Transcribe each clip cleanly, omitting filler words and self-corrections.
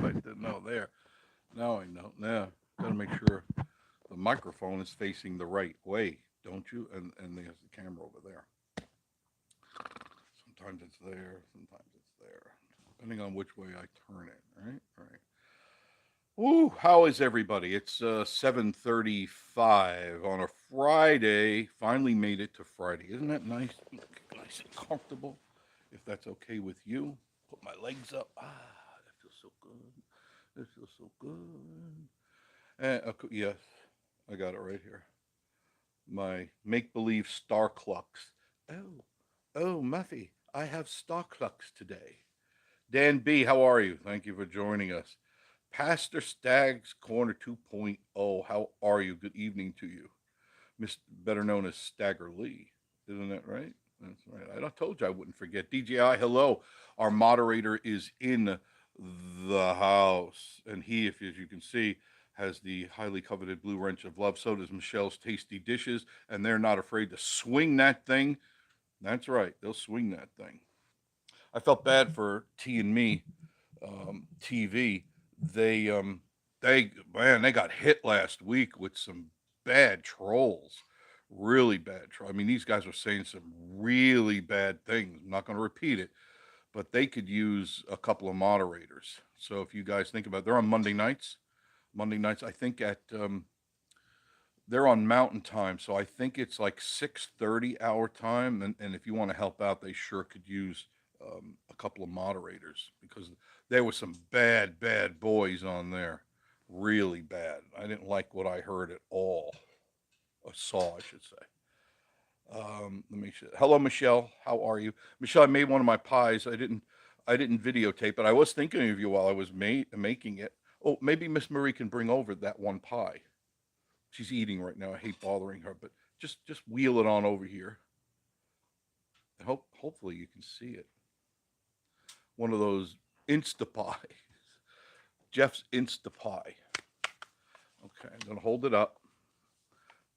I didn't know there. Now I know. Now, got to make sure the microphone is facing the right way, don't you? And there's the camera over there. Sometimes it's there, sometimes it's there, depending on which way I turn it. Right, right. Ooh, how is everybody? It's 7:35 on a Friday. Finally made it to Friday. Isn't that nice? Nice and comfortable. If that's okay with you, put my legs up. That feels so good. That feels so good. And yes, I got it right here. My make believe star clucks. Oh, oh, Muffy, I have star clucks today. Dan B, how are you? Thank you for joining us. Pastor Stag's Corner 2.0, how are you? Good evening to you. Better known as Stagger Lee. Isn't that right? That's right. I told you I wouldn't forget. DJI, hello. Our moderator is in the house. And he, if as you can see, has the highly coveted blue wrench of love. So does Michelle's Tasty Dishes. And they're not afraid to swing that thing. That's right. They'll swing that thing. I felt bad for T and me TV. They they man, they got hit last week with some bad trolls, really bad troll. I mean, these guys were saying some really bad things. I'm not going to repeat it, but they could use a couple of moderators. So if you guys think about it, they're on Monday nights. Monday nights, I think at they're on Mountain Time, so I think it's like 6:30 our time. And if you want to help out, they sure could use a couple of moderators because there were some bad boys on there, really bad. I didn't like what I heard at all, or saw, I should say. Let me see. Hello, Michelle. How are you, Michelle? I made one of my pies. I didn't videotape it. I was thinking of you while I was making it. Oh, maybe Miss Marie can bring over that one pie. She's eating right now. I hate bothering her, but just wheel it on over here. And hopefully you can see it. One of those Insta pies. Jeff's Insta pie. Okay, I'm gonna hold it up.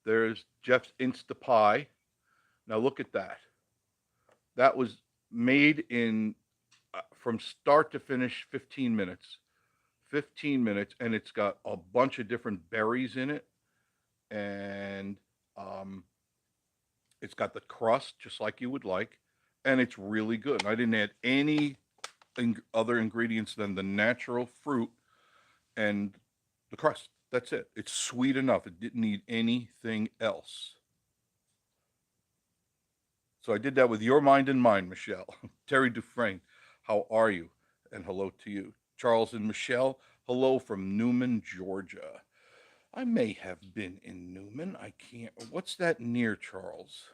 There's Jeff's Insta pie. Now look at that. That was made in from start to finish 15 minutes. 15 minutes, and it's got a bunch of different berries in it, and it's got the crust just like you would like, and it's really good. And I didn't add any other ingredients than the natural fruit and the crust. That's it. It's sweet enough. It didn't need anything else. So I did that with your mind in mind, Michelle. Terry Dufresne, how are you? And hello to you. Charles and Michelle, hello from Newman, Georgia. I may have been in Newman. I can't. What's that near, Charles?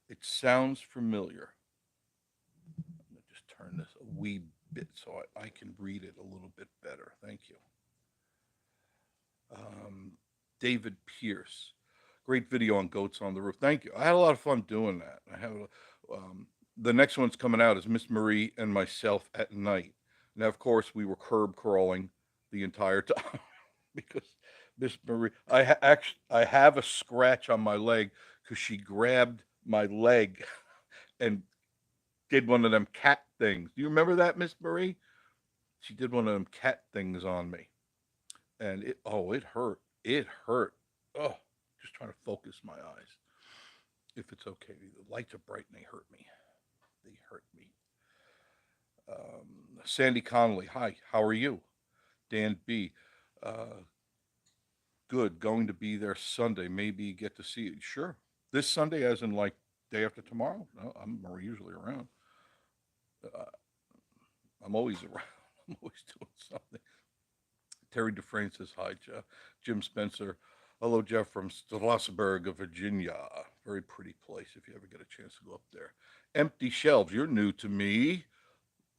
It sounds familiar. I'm going to just turn this a wee bit so I can read it a little bit better. Thank you. Um, David Pierce. Great video on goats on the roof. Thank you. I had a lot of fun doing that. I have the next one's coming out is Miss Marie and myself at night. Now, of course, we were curb crawling the entire time because Miss Marie, I have a scratch on my leg because she grabbed my leg and did one of them cat things. Do you remember that, Miss Marie? She did one of them cat things on me, and it hurt. It hurt. Oh, just trying to focus my eyes. If it's okay, the lights are bright and they hurt me. They hurt me. Sandy Connolly, hi. How are you? Dan B. Uh, Good. Going to be there Sunday. Maybe get to see it. Sure. This Sunday, as in like day after tomorrow? No, I'm usually around. Uh, I'm always around. I'm always doing something. Terry Dufresne says hi, Jeff. Jim Spencer. Hello, Jeff from Strasburg, Virginia. Very pretty place if you ever get a chance to go up there. Empty Shelves. You're new to me.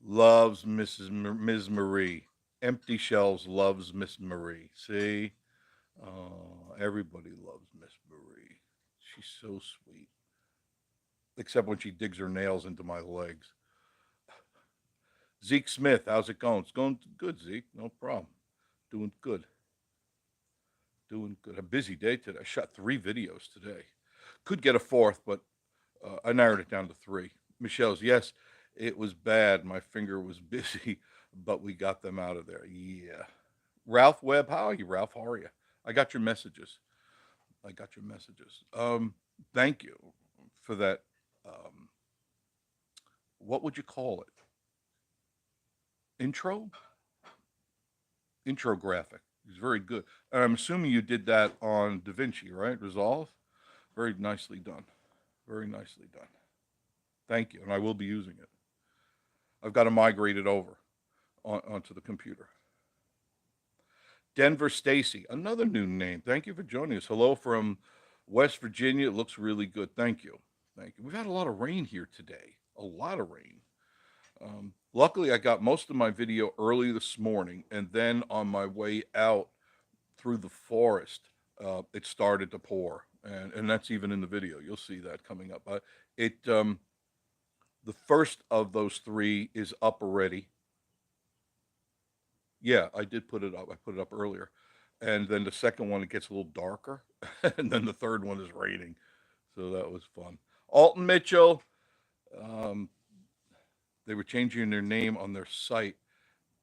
Loves Ms. Marie. Empty Shelves loves Miss Marie. See? Everybody loves Miss Marie. She's so sweet. Except when she digs her nails into my legs. Zeke Smith, how's it going? It's going good, Zeke. No problem. Doing good. Doing good. A busy day today. I shot 3 videos today. Could get a fourth, but I narrowed it down to 3. Michelle's, yes. It was bad. My finger was busy, but we got them out of there. Yeah. Ralph Webb, how are you, Ralph? How are you? I got your messages. I got your messages. Thank you for that. Um, what would you call it? Intro? Intro graphic. It's very good. And I'm assuming you did that on DaVinci, right? Resolve? Very nicely done. Very nicely done. Thank you. And I will be using it. I've got to migrate it over onto the computer. Denver Stacy, another new name. Thank you for joining us. Hello from West Virginia. It looks really good. Thank you. Thank you. We've had a lot of rain here today. A lot of rain. Luckily, I got most of my video early this morning, and then on my way out through the forest, it started to pour, and that's even in the video. You'll see that coming up. The first of those three is up already. Yeah, I did put it up. I put it up earlier, and then the second one it gets a little darker, and then the third one is raining. So that was fun. Alton Mitchell. Um, they were changing their name on their site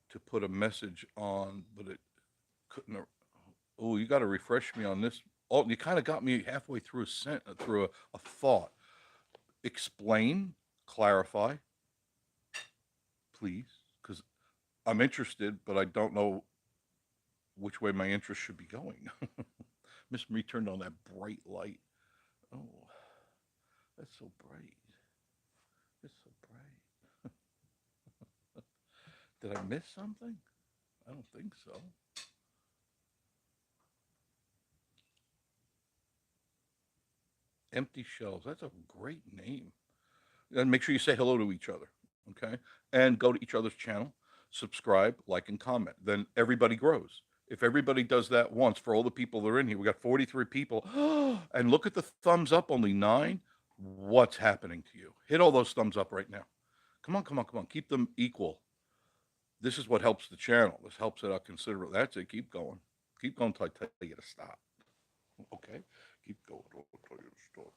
to put a message on, but it couldn't. Oh, you got to refresh me on this. Alton, you kind of got me halfway through a thought. Explain, clarify, please, because I'm interested, but I don't know which way my interest should be going. Miss Marie turned on that bright light. Oh, that's so bright. It's so bright. Did I miss something? I don't think so. Empty Shells. That's a great name. And make sure you say hello to each other, okay? And go to each other's channel, subscribe, like, and comment. Then everybody grows. If everybody does that once for all the people that are in here, we got 43 people. And look at the thumbs up, only 9. What's happening to you? Hit all those thumbs up right now. Come on, come on, come on. Keep them equal. This is what helps the channel. This helps it out considerably. That's it. Keep going. Keep going until I tell you to stop. Okay? Keep going until I tell you to stop.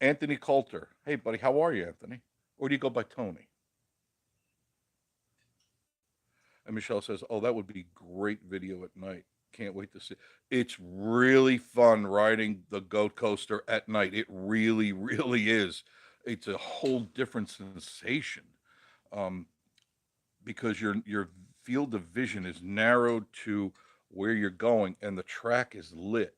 Anthony Coulter. Hey, buddy, how are you, Anthony? Or do you go by Tony? And Michelle says, oh, that would be great video at night. Can't wait to see. It's really fun riding the goat coaster at night. It really, really is. It's a whole different sensation um, because your field of vision is narrowed to where you're going, and the track is lit.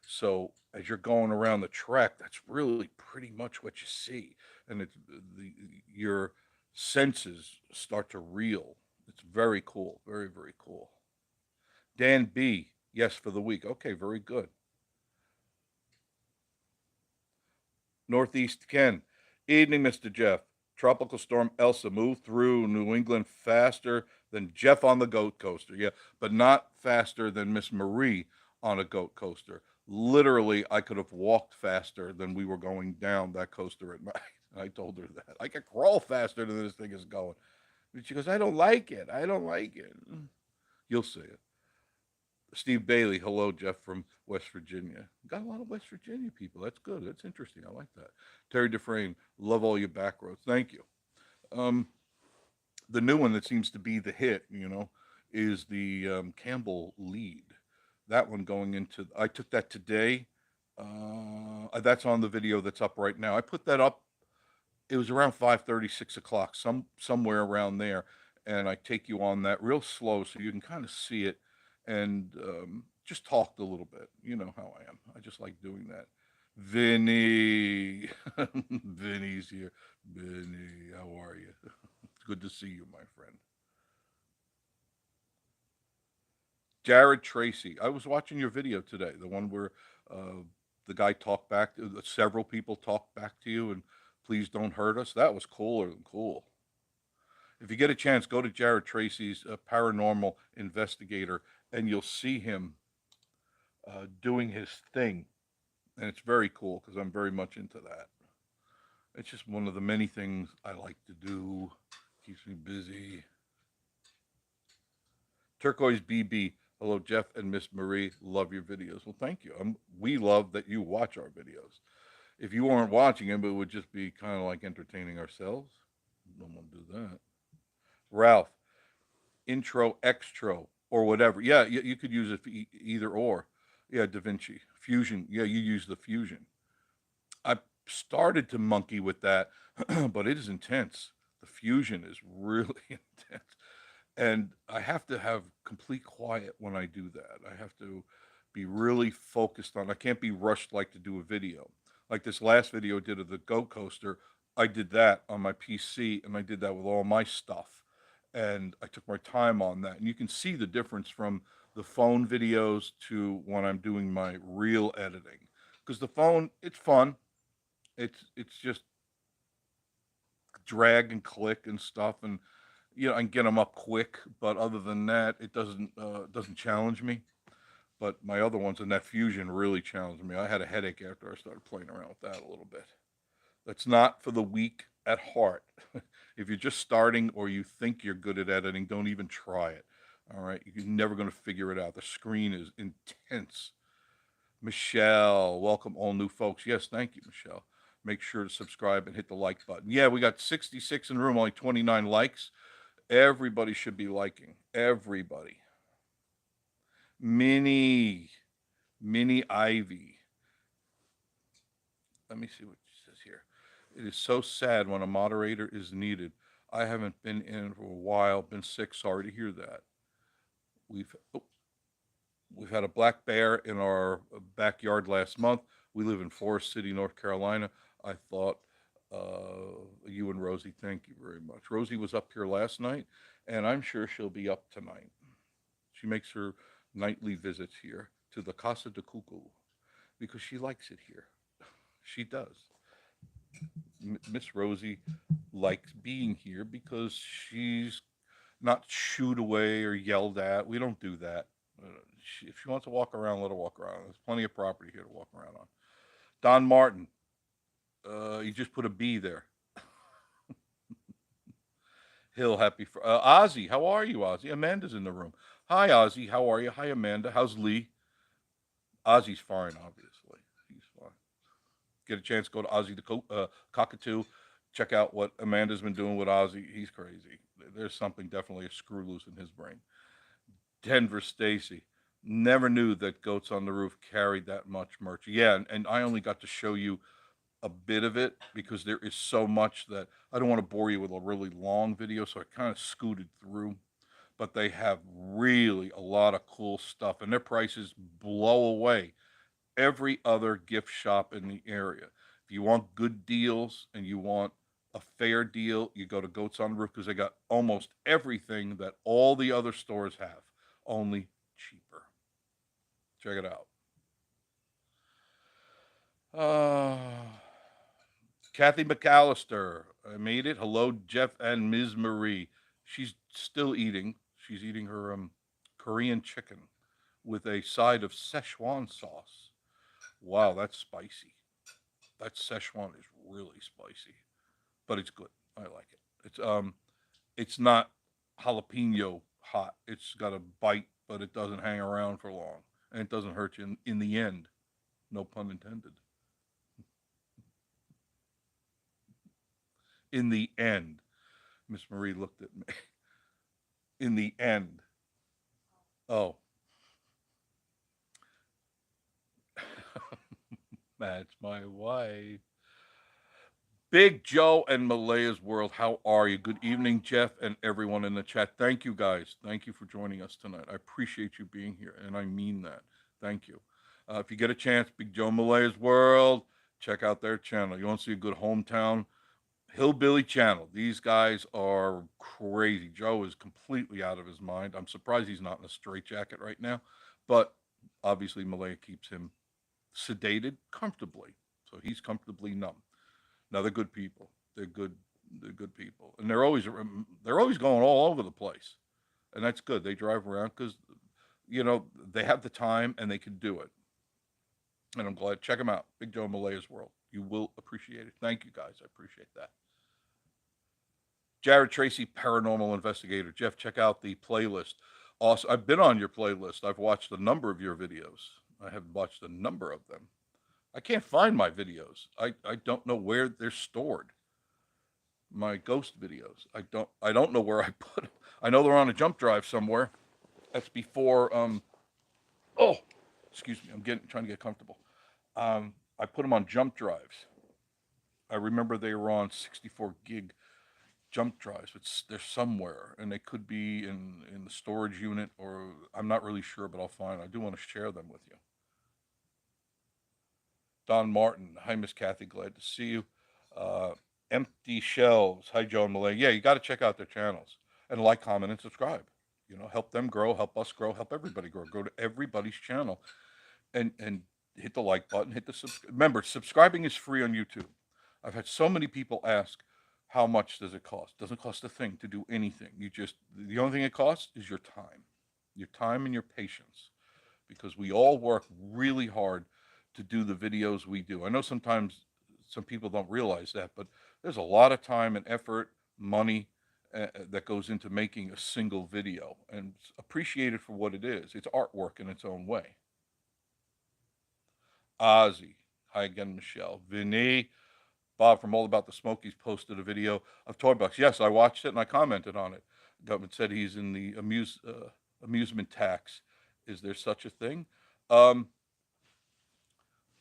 So as you're going around the track, that's really pretty much what you see, and your senses start to reel. It's very cool, very very cool. Dan B, yes for the week. Okay, very good. Northeast Ken, evening, Mr. Jeff. Tropical storm Elsa moved through New England faster than Jeff on the goat coaster. Yeah, but not faster than Miss Marie on a goat coaster. Literally, I could have walked faster than we were going down that coaster at night. I told her that. I could crawl faster than this thing is going. But she goes, I don't like it. I don't like it. You'll see it. Steve Bailey, hello, Jeff from West Virginia. Got a lot of West Virginia people. That's good. That's interesting. I like that. Terry Dufresne, love all your back roads. Thank you. Um, the new one that seems to be the hit, is the Campbell lead. That one going into, I took that today. That's on the video that's up right now. I put that up. It was around 5:30, 6 o'clock, somewhere around there, and I take you on that real slow so you can kind of see it, and just talked a little bit. You know how I am. I just like doing that. Vinny, Vinny's here. Vinny, how are you? It's good to see you, my friend. Jared Tracy, I was watching your video today, the one where the guy talked back, several people talked back to you, and please don't hurt us. That was cooler than cool. If you get a chance, go to Jared Tracy's Paranormal Investigator, and you'll see him doing his thing. And it's very cool because I'm very much into that. It's just one of the many things I like to do. Keeps me busy. Turquoise BB, hello, Jeff and Miss Marie. Love your videos. Well, thank you. We love that you watch our videos. If you weren't watching it, but it would just be kind of like entertaining ourselves. Don't want to do that. Ralph, intro, extro, or whatever. Yeah, you could use it for either or. Yeah, Da Vinci. Fusion. Yeah, you use the Fusion. I started to monkey with that, but it is intense. The Fusion is really intense. And I have to have complete quiet when I do that. I have to be really focused on. I can't be rushed like to do a video. Like this last video I did of the Go Coaster, I did that on my PC and I did that with all my stuff. And I took my time on that. And you can see the difference from the phone videos to when I'm doing my real editing. Because the phone, it's fun. It's just drag and click and stuff, and I can get them up quick. But other than that, it doesn't challenge me. But my other ones and that Fusion really challenged me. I had a headache after I started playing around with that a little bit. That's not for the weak at heart. If you're just starting or you think you're good at editing, don't even try it. All right, you're never going to figure it out. The screen is intense. Michelle, welcome all new folks. Yes, thank you, Michelle. Make sure to subscribe and hit the like button. Yeah, we got 66 in the room, only 29 likes. Everybody should be liking. Everybody. Mini Ivy. Let me see what she says here. It is so sad when a moderator is needed. I haven't been in for a while, been sick. Sorry to hear that. We've oh, we've had a black bear in our backyard last month. We live in Forest City, North Carolina. I thought you and Rosie, thank you very much. Rosie was up here last night, and I'm sure she'll be up tonight. She makes her nightly visits here to the Casa de Cuckoo because she likes it here. She does. Miss Rosie likes being here because she's not shooed away or yelled at. We don't do that. If she wants to walk around, let her walk around. There's plenty of property here to walk around on. Don Martin, you just put a B there. Hill, happy for Ozzy. How are you, Ozzy? Amanda's in the room. Hi, Ozzy. How are you? Hi, Amanda. How's Lee? Ozzy's fine, obviously. He's fine. Get a chance, go to Ozzy the Cockatoo. Check out what Amanda's been doing with Ozzy. He's crazy. There's something, definitely a screw loose in his brain. Denver Stacy. Never knew that Goats on the Roof carried that much merch. Yeah, and I only got to show you a bit of it because there is so much that I don't want to bore you with a really long video, so I kind of scooted through. But they have really a lot of cool stuff, and their prices blow away every other gift shop in the area. If you want good deals and you want a fair deal, you go to Goats on the Roof because they got almost everything that all the other stores have, only cheaper. Check it out. Kathy McAllister, I made it. Hello, Jeff and Ms. Marie. She's still eating. She's eating her Korean chicken with a side of Szechuan sauce. Wow, that's spicy. That Szechuan is really spicy, but it's good. I like it. It's not jalapeno hot. It's got a bite, but it doesn't hang around for long, and it doesn't hurt you in the end. No pun intended. In the end, Miss Marie looked at me. In the end. Oh. That's my wife. Big Joe and Malaya's World, how are you? Good evening, Jeff, and everyone in the chat. Thank you, guys. Thank you for joining us tonight. I appreciate you being here, and I mean that. Thank you. If you get a chance, Big Joe and Malaya's World, check out their channel. You want to see a good hometown hillbilly channel. These guys are crazy. Joe is completely out of his mind. I'm surprised he's not in a straitjacket right now, but obviously Malaya keeps him sedated comfortably, so he's comfortably numb. Now they're good people. They're good. They're good people, and they're always going all over the place, and that's good. They drive around because they have the time and they can do it. And I'm glad. Check them out. Big Joe Malaya's World. You will appreciate it. Thank you, guys. I appreciate that. Jared Tracy, Paranormal Investigator. Jeff, check out the playlist. Also, I've been on your playlist. I've watched a number of your videos. I have watched a number of them. I can't find my videos. I don't know where they're stored. My ghost videos. I don't know where I put them. I know they're on a jump drive somewhere. That's before oh, excuse me. I'm getting trying to get comfortable. I put them on jump drives. I remember they were on 64 gig jump drives, but they're somewhere, and they could be in the storage unit, or I'm not really sure, but I'll find. I do want to share them with you. Don Martin, hi Miss Kathy, glad to see you. Uh, Empty Shelves, hi Joe and Malay. Yeah, you got to check out their channels and like, comment, and subscribe. You know, help them grow, help us grow, help everybody grow. Go to everybody's channel and hit the like button. Remember, subscribing is free on YouTube. I've had so many people ask, how much does it cost? Doesn't cost a thing to do anything. The only thing it costs is your time and your patience, because we all work really hard to do the videos we do. I know sometimes some people don't realize that, but there's a lot of time and effort, money that goes into making a single video, and appreciate it for what it is. It's artwork in its own way. Ozzy, hi again, Michelle. Vinny, Bob from All About the Smokies posted a video of toy bucks. Yes, I watched it and I commented on it. The government said he's in the amusement tax. Is there such a thing? Um,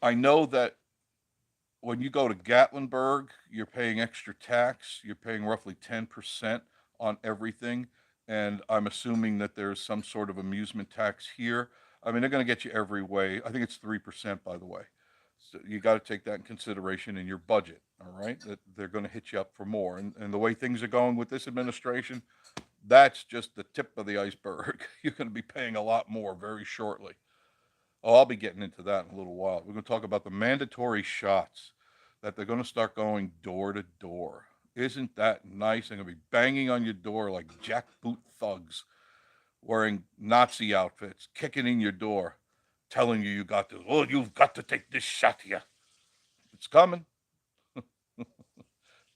I know that when you go to Gatlinburg, you're paying extra tax. You're paying roughly 10% on everything. And I'm assuming that there's some sort of amusement tax here. I mean, they're going to get you every way. I think it's 3%, by the way. So you got to take that in consideration in your budget, all right? That they're going to hit you up for more. And the way things are going with this administration, that's just the tip of the iceberg. You're going to be paying a lot more very shortly. Oh, I'll be getting into that in a little while. We're going to talk about the mandatory shots that they're going to start going door to door. Isn't that nice? They're going to be banging on your door like jackboot thugs wearing Nazi outfits, kicking in your door, telling you got to, oh, you've got to take this shot here. It's coming.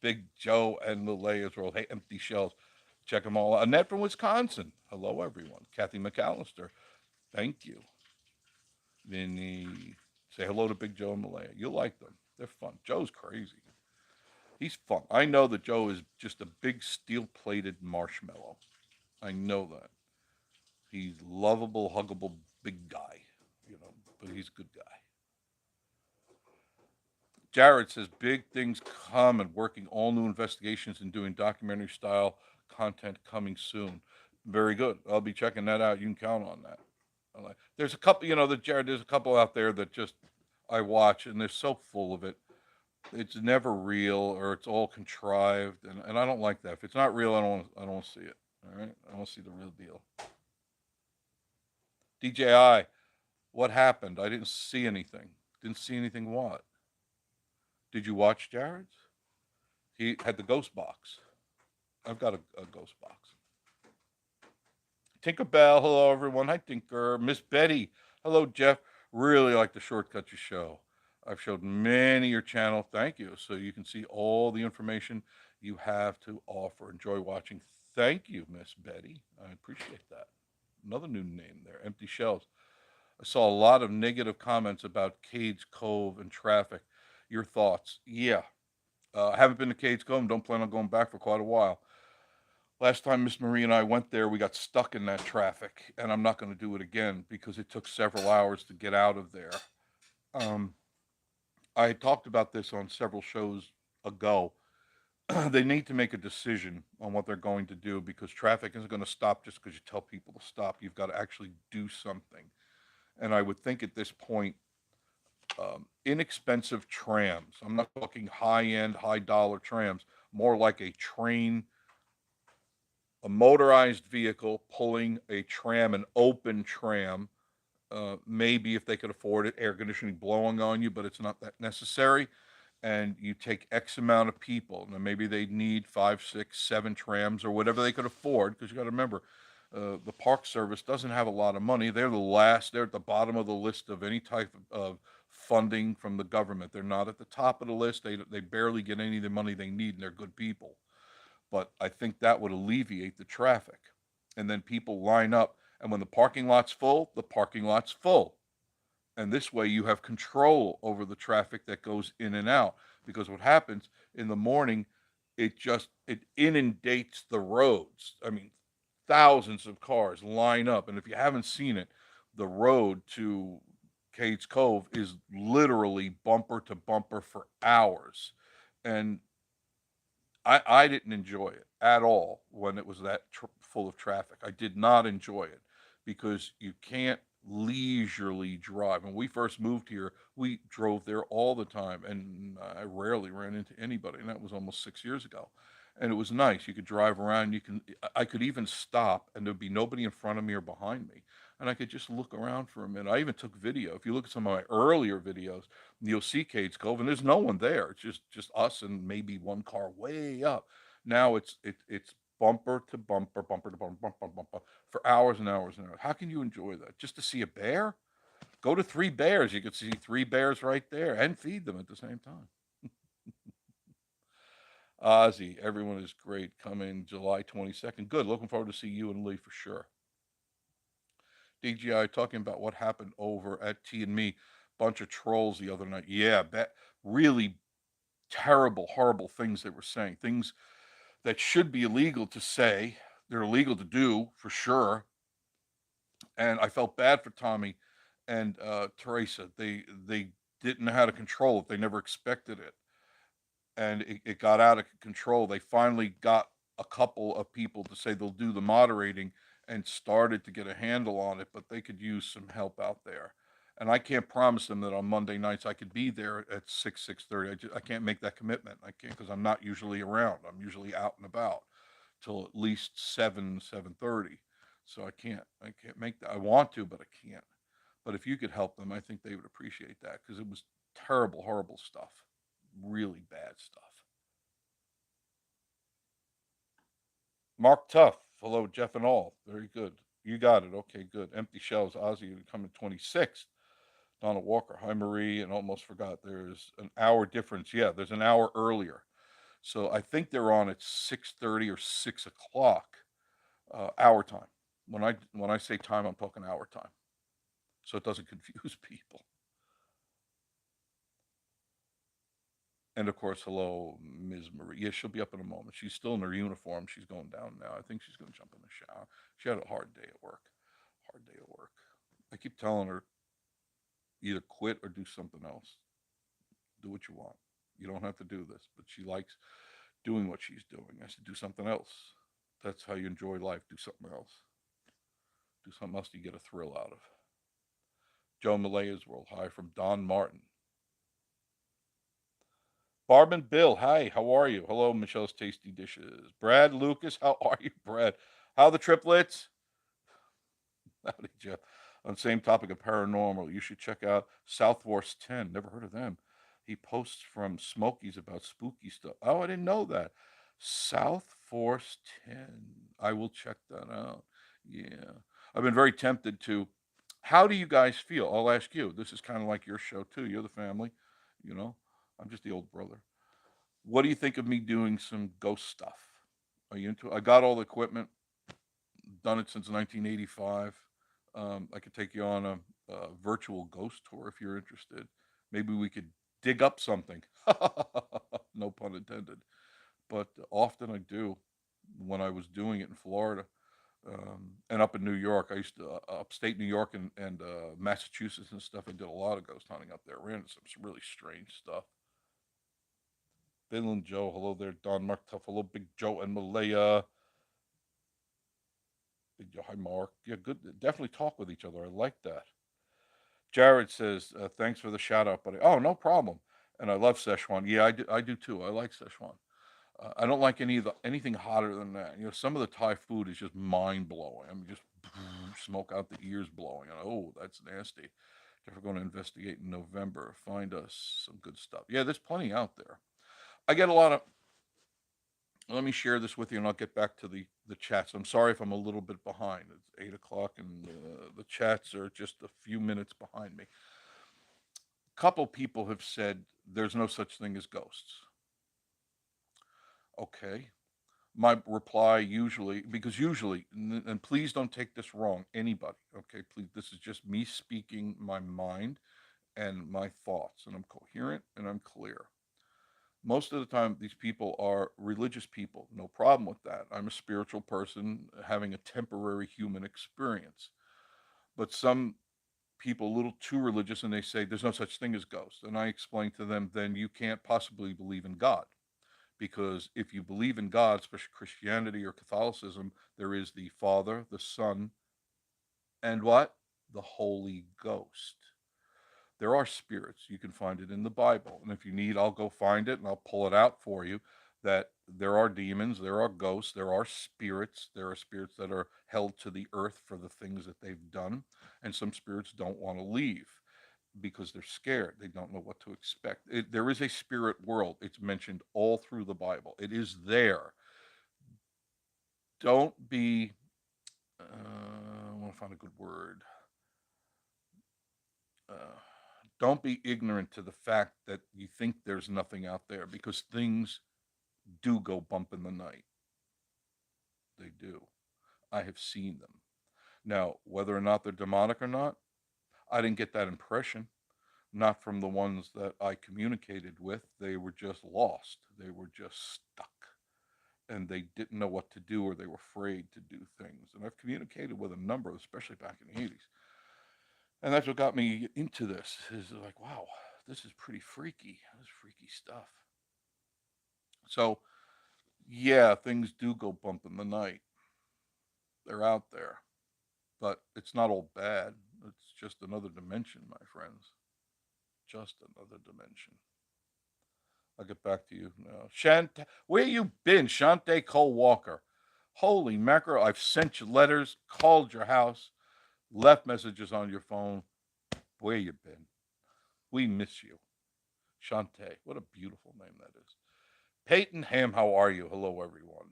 Big Joe and Lalea's World. Hey, Empty Shells. Check them all out. Annette from Wisconsin. Hello, everyone. Kathy McAllister. Thank you. Vinny. Say hello to Big Joe and Malaya. You'll like them. They're fun. Joe's crazy. He's fun. I know that Joe is just a big steel-plated marshmallow. I know that. He's lovable, huggable, big guy, but he's a good guy. Jared says big things coming, working all new investigations and doing documentary style content coming soon. Very good. I'll be checking that out. You can count on that. There's a couple, Jared, there's a couple out there that just I watch and they're so full of it. It's never real or it's all contrived, and I don't like that. If it's not real, I don't want to see it. All right, I want to see the real deal. DJI, what happened? I didn't see anything. Didn't see anything. What? Did you watch Jared's? He had the ghost box. I've got a ghost box. Tinkerbell, hello everyone. Hi Tinker. Miss Betty, hello Jeff. Really like the Shortcut You show. I've showed many your channel. Thank you. So you can see all the information you have to offer. Enjoy watching. Thank you, Miss Betty. I appreciate that. Another new name there. Empty Shelves. I saw a lot of negative comments about Cades Cove and traffic. Your thoughts? Yeah. I haven't been to Cades Cove and don't plan on going back for quite a while. Last time Miss Marie and I went there, we got stuck in that traffic, and I'm not going to do it again because it took several hours to get out of there. I had talked about this on several shows ago. They need to make a decision on what they're going to do because traffic isn't going to stop just because you tell people to stop. You've got to actually do something. And I would think at this point, inexpensive trams, I'm not talking high-end, high-dollar trams, more like a train, a motorized vehicle pulling a tram, an open tram, maybe if they could afford it, air conditioning blowing on you, but it's not that necessary. And you take X amount of people. Now maybe they need 5, 6, 7 trams or whatever they could afford, because you got to remember, the Park Service doesn't have a lot of money. They're the last. They're at the bottom of the list of any type of funding from the government. They're not at the top of the list. They barely get any of the money they need, and they're good people. But I think that would alleviate the traffic. And then people line up, and when the parking lot's full, the parking lot's full. And this way you have control over the traffic that goes in and out, because what happens in the morning, it inundates the roads. I mean, thousands of cars line up, and if you haven't seen it, the road to Cades Cove is literally bumper to bumper for hours. And I didn't enjoy it at all when it was full of traffic. I did not enjoy it because you can't leisurely drive. When we first moved here, we drove there all the time, and I rarely ran into anybody, and that was almost 6 years ago. And it was nice. You could drive around. I could even stop, and there'd be nobody in front of me or behind me, and I could just look around for a minute. I even took video. If you look at some of my earlier videos, you'll see Cades Cove, and there's no one there. It's just us and maybe one car way up. Now it's bumper to bumper, bumper to bumper, bumper, bumper for hours and hours and hours. How can you enjoy that? Just to see a bear? Go to Three Bears. You could see three bears right there and feed them at the same time. Ozzy, everyone is great. Coming July 22nd. Good. Looking forward to see you and Lee for sure. DGI talking about what happened over at T and Me. Bunch of trolls the other night. Yeah, really terrible, horrible things they were saying. Things that should be illegal to say. They're illegal to do for sure. And I felt bad for Tommy and Teresa. They didn't know how to control it. They never expected it, and it got out of control. They finally got a couple of people to say they'll do the moderating and started to get a handle on it, but they could use some help out there. And I can't promise them that on Monday nights I could be there at 6:30. I can't make that commitment. I can't, because I'm not usually around. I'm usually out and about till at least 7:30. So I can't make that. I want to, but I can't. But if you could help them, I think they would appreciate that, because it was terrible, horrible stuff, really bad stuff. Mark Tuff, hello, Jeff and all. Very good. You got it. Okay, good. Empty Shelves, Ozzy coming 26th. Donna Walker, hi Marie, and almost forgot there's an hour difference. Yeah, there's an hour earlier. So I think they're on at 6:30 or 6 o'clock, hour time. When I say time, I'm talking hour time, so it doesn't confuse people. And of course, hello, Ms. Marie. Yeah, she'll be up in a moment. She's still in her uniform. She's going down now. I think she's going to jump in the shower. She had a hard day at work. Hard day at work. I keep telling her, either quit or do something else. Do what you want. You don't have to do this. But she likes doing what she's doing. I said, do something else. That's how you enjoy life. Do something else. Do something else you get a thrill out of. Joe Malaya's World. Hi from Don Martin. Barb and Bill, hi, how are you? Hello, Michelle's Tasty Dishes. Brad Lucas, how are you, Brad? How are the triplets? Howdy, Jeff. On the same topic of paranormal, you should check out South Force 10. Never heard of them. He posts from Smokies about spooky stuff. Oh, I didn't know that. South Force 10. I will check that out. Yeah. I've been very tempted to. How do you guys feel? I'll ask you. This is kind of like your show, too. You're the family, you know? I'm just the old brother. What do you think of me doing some ghost stuff? Are you into it? I got all the equipment, done it since 1985. I could take you on a virtual ghost tour if you're interested. Maybe we could dig up something. No pun intended. But often I do. When I was doing it in Florida, and up in New York, I used to, upstate New York and Massachusetts and stuff. I did a lot of ghost hunting up there. Ran into some really strange stuff. Bill and Joe, hello there. Don, Mark, Tuff, hello, Big Joe and Malaya. Big Joe, hi, Mark. Yeah, good. Definitely talk with each other. I like that. Jared says, thanks for the shout out, buddy. Oh, no problem. And I love Szechuan. Yeah, I do too. I like Szechuan. I don't like anything hotter than that. You know, some of the Thai food is just mind blowing. I mean, just smoke out the ears blowing. And, oh, that's nasty. If we're going to investigate in November, find us some good stuff. Yeah, there's plenty out there. I get a lot of. Let me share this with you, and I'll get back to the chats. I'm sorry if I'm a little bit behind. It's 8 o'clock, and the chats are just a few minutes behind me. A couple people have said there's no such thing as ghosts. Okay, My reply usually, because usually, and please don't take this wrong, anybody, okay? Please, this is just me speaking my mind and my thoughts, and I'm coherent and I'm clear. Most of the time, these people are religious people. No problem with that. I'm a spiritual person having a temporary human experience. But some people a little too religious and they say there's no such thing as ghosts. And I explain to them, then you can't possibly believe in God. Because if you believe in God, especially Christianity or Catholicism, there is the Father, the Son, and what? The Holy Ghost. There are spirits. You can find it in the Bible. And if you need, I'll go find it and I'll pull it out for you. That there are demons, there are ghosts, there are spirits. There are spirits that are held to the earth for the things that they've done. And some spirits don't want to leave because they're scared. They don't know what to expect. There is a spirit world. It's mentioned all through the Bible. It is there. Don't be, I want to find a good word. Uh, don't be ignorant to the fact that you think there's nothing out there because things do go bump in the night. They do. I have seen them. Now, whether or not they're demonic or not, I didn't get that impression. Not from the ones that I communicated with. They were just lost. They were just stuck. And they didn't know what to do or they were afraid to do things. And I've communicated with a number, especially back in the 80s. And that's what got me into this is like, wow, this is pretty freaky. This is freaky stuff. So, yeah, things do go bump in the night. They're out there. But it's not all bad. It's just another dimension, my friends. Just another dimension. I'll get back to you now. Where you been, Shante Cole Walker? Holy mackerel! I've sent you letters, called your house, left messages on your phone. Where you been? We miss you, Shante. What a beautiful name that is. Peyton Ham, how are you? Hello, everyone.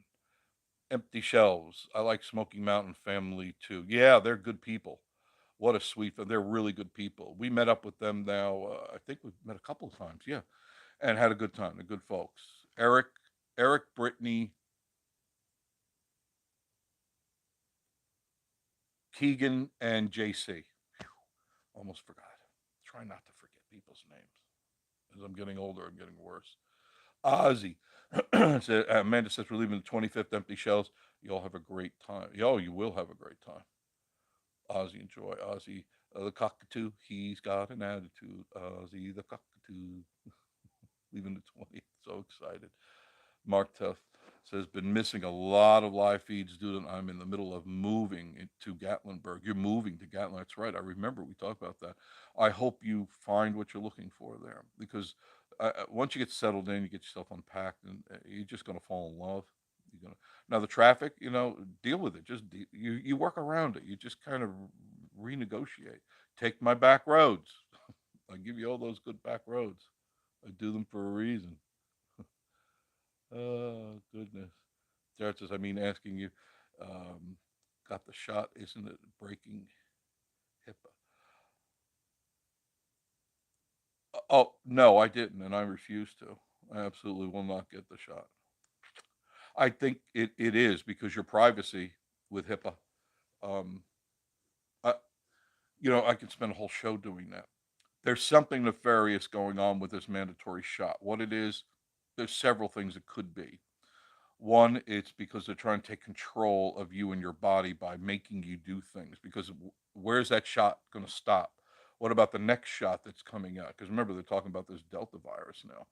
Empty Shelves. I like Smoky Mountain Family too. Yeah, they're good people. What a sweet. They're really good people. We met up with them now. I think we've met a couple of times. Yeah, and had a good time. They're good folks. Eric, Brittany, Keegan, and JC. Almost forgot. Try not to forget people's names. As I'm getting older, I'm getting worse. Ozzy. Amanda says we're leaving the 25th Empty Shells. You all have a great time. Oh, you will have a great time. Ozzy, enjoy. Ozzy, the cockatoo. He's got an attitude. Ozzy, the cockatoo. Leaving the 20th. So excited. Mark Tuff says, been missing a lot of live feeds, dude. I'm in the middle of moving to Gatlinburg. You're moving to Gatlin. That's right. I remember we talked about that. I hope you find what you're looking for there because once you get settled in, you get yourself unpacked, and you're just going to fall in love. You're gonna now the traffic, deal with it. Just you work around it. You just kind of renegotiate. Take my back roads. I give you all those good back roads. I do them for a reason. Oh, goodness. Jared says, I mean, asking you, um, got the shot, isn't it breaking HIPAA? Oh, no, I didn't, and I refuse to. I absolutely will not get the shot. I think it is because your privacy with HIPAA. Um, I, I could spend a whole show doing that. There's something nefarious going on with this mandatory shot. What it is, there's several things it could be. One, it's because they're trying to take control of you and your body by making you do things. Because where's that shot going to stop? What about the next shot that's coming out? Because remember, they're talking about this Delta virus now.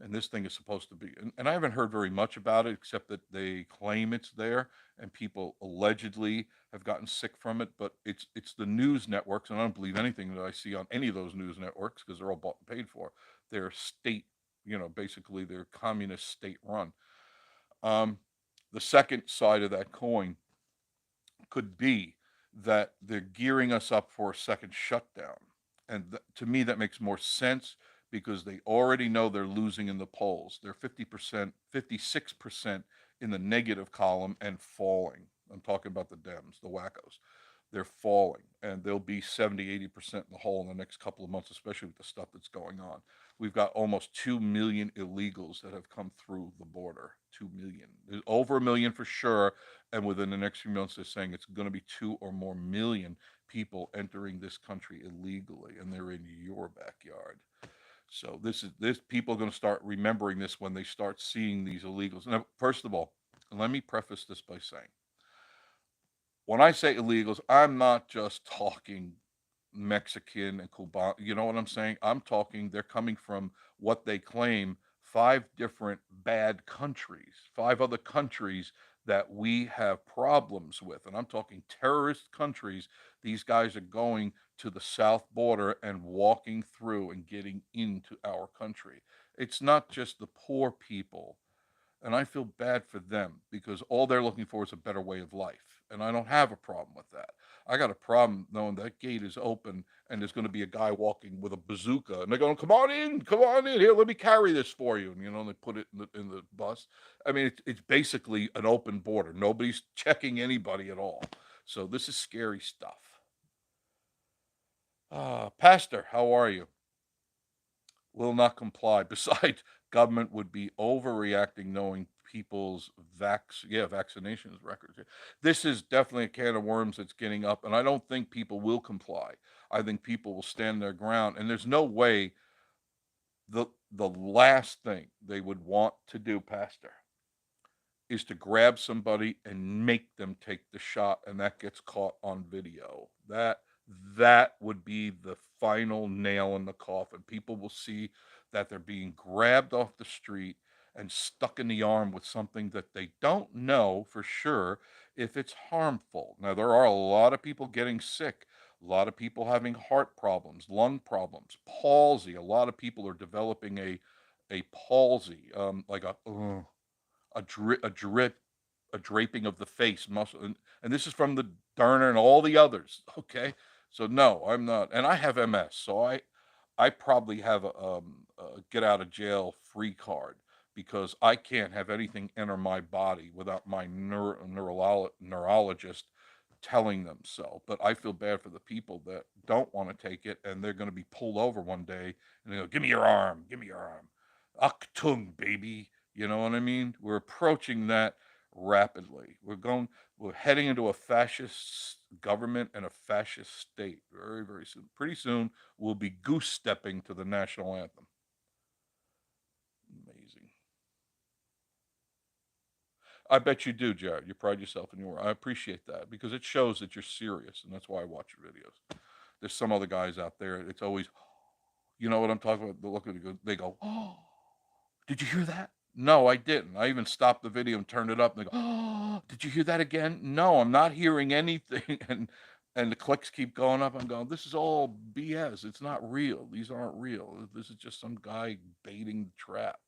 And this thing is supposed to be, and I haven't heard very much about it except that they claim it's there and people allegedly have gotten sick from it. But it's the news networks, and I don't believe anything that I see on any of those news networks because they're all bought and paid for. They're state, basically they're communist state run. Um, the second side of that coin could be that they're gearing us up for a second shutdown. And to me, that makes more sense because they already know they're losing in the polls. They're 50%, 56% in the negative column and falling. I'm talking about the Dems, the wackos. They're falling and they'll be 70, 80% in the hole in the next couple of months, especially with the stuff that's going on. We've got almost 2 million illegals that have come through the border. 2 million. There's over a million for sure. And within the next few months, they're saying it's going to be 2 or more million people entering this country illegally, and they're in your backyard. So this people are going to start remembering this when they start seeing these illegals. Now, first of all, let me preface this by saying, when I say illegals, I'm not just talking Mexican and Cuban. You know what I'm saying? I'm talking they're coming from what they claim five different bad countries, five other countries that we have problems with. And I'm talking terrorist countries. These guys are going to the south border and walking through and getting into our country. It's not just the poor people, and I feel bad for them because all they're looking for is a better way of life. And I don't have a problem with that. I got a problem knowing that gate is open and there's going to be a guy walking with a bazooka and they're going, come on in here, let me carry this for you. And, they put it in the bus. I mean, it's basically an open border. Nobody's checking anybody at all. So this is scary stuff. Pastor, how are you? Will not comply. Besides, government would be overreacting knowing people's vaccinations records. This is definitely a can of worms that's getting up, and I don't think people will comply. I think people will stand their ground, and there's no way the last thing they would want to do, Pastor, is to grab somebody and make them take the shot, and that gets caught on video. That would be the final nail in the coffin. People will see that they're being grabbed off the street and stuck in the arm with something that they don't know for sure if it's harmful. Now, there are a lot of people getting sick, a lot of people having heart problems, lung problems, palsy. A lot of people are developing a palsy, like a draping of the face muscle, and this is from the Derner and all the others. Okay, so no, I'm not, and I have MS, so I probably have a get out of jail free card because I can't have anything enter my body without my neurologist telling them so. But I feel bad for the people that don't want to take it, and they're going to be pulled over one day, and they go, "Give me your arm, give me your arm, Achtung, baby." You know what I mean? We're approaching that rapidly. We're heading into a fascist government and a fascist state very, very soon. Pretty soon, we'll be goose stepping to the national anthem. Amazing. I bet you do, Jared. You pride yourself in your work. I appreciate that because it shows that you're serious, and that's why I watch your videos. There's some other guys out there. It's always, you know what I'm talking about. They go, oh, did you hear that? No, I didn't. I even stopped the video and turned it up. And they go, oh, did you hear that again? No, I'm not hearing anything. And the clicks keep going up. I'm going, this is all BS. It's not real. These aren't real. This is just some guy baiting the trap.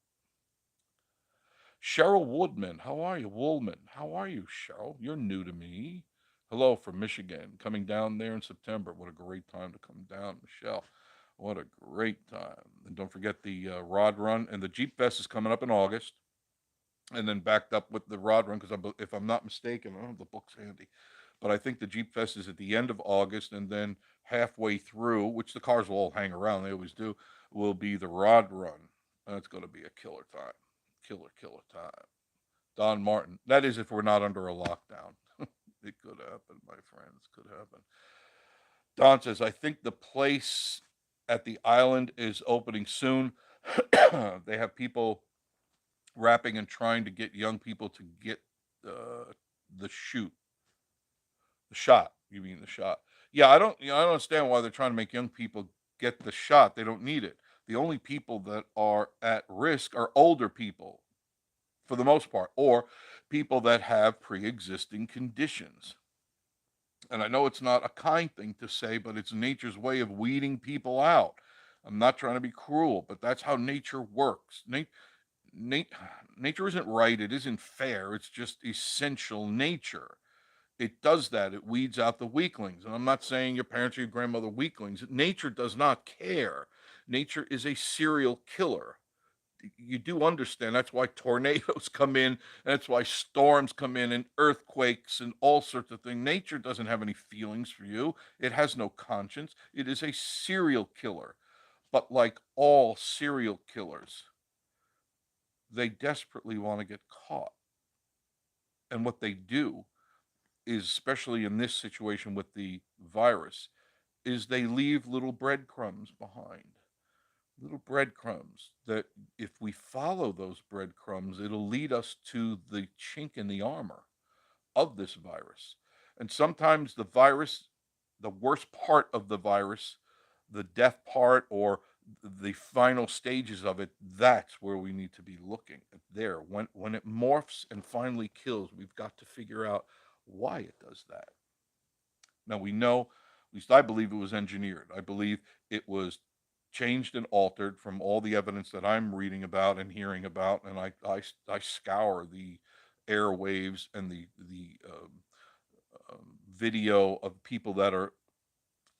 Cheryl Woodman, how are you? Woolman, how are you, Cheryl? You're new to me. Hello from Michigan. Coming down there in September. What a great time to come down, Michelle. What a great time. And don't forget the Rod Run. And the Jeep Fest is coming up in August. And then backed up with the Rod Run, because if I'm not mistaken, I don't have the books handy, but I think the Jeep Fest is at the end of August, and then halfway through, which the cars will all hang around, they always do, will be the Rod Run. That's going to be a killer time. Killer time. Don Martin. That is if we're not under a lockdown. It could happen, my friends. Could happen. Don says, I think the place at the island is opening soon. They have people rapping and trying to get young people to get the shoot, the shot. You mean the shot? Yeah, I don't understand why they're trying to make young people get the shot. They don't need it. The only people that are at risk are older people, for the most part, or people that have pre-existing conditions. And I know it's not a kind thing to say, but it's nature's way of weeding people out. I'm not trying to be cruel, but that's how nature works. Nature isn't right. It isn't fair. It's just essential nature. It does that. It weeds out the weaklings. And I'm not saying your parents or your grandmother weaklings. Nature does not care. Nature is a serial killer. You do understand that's why tornadoes come in, and that's why storms come in, and earthquakes and all sorts of things. Nature doesn't have any feelings for you. It has no conscience. It is a serial killer. But like all serial killers, they desperately want to get caught. And what they do is, especially in this situation with the virus, is they leave little breadcrumbs behind. Little breadcrumbs that, if we follow those breadcrumbs, it'll lead us to the chink in the armor of this virus. And sometimes the virus, the worst part of the virus, the death part or the final stages of it, that's where we need to be looking at there. When it morphs and finally kills, we've got to figure out why it does that. Now we know, at least I believe it was engineered. I believe it was changed and altered from all the evidence that I'm reading about and hearing about, and I scour the airwaves and video of people that are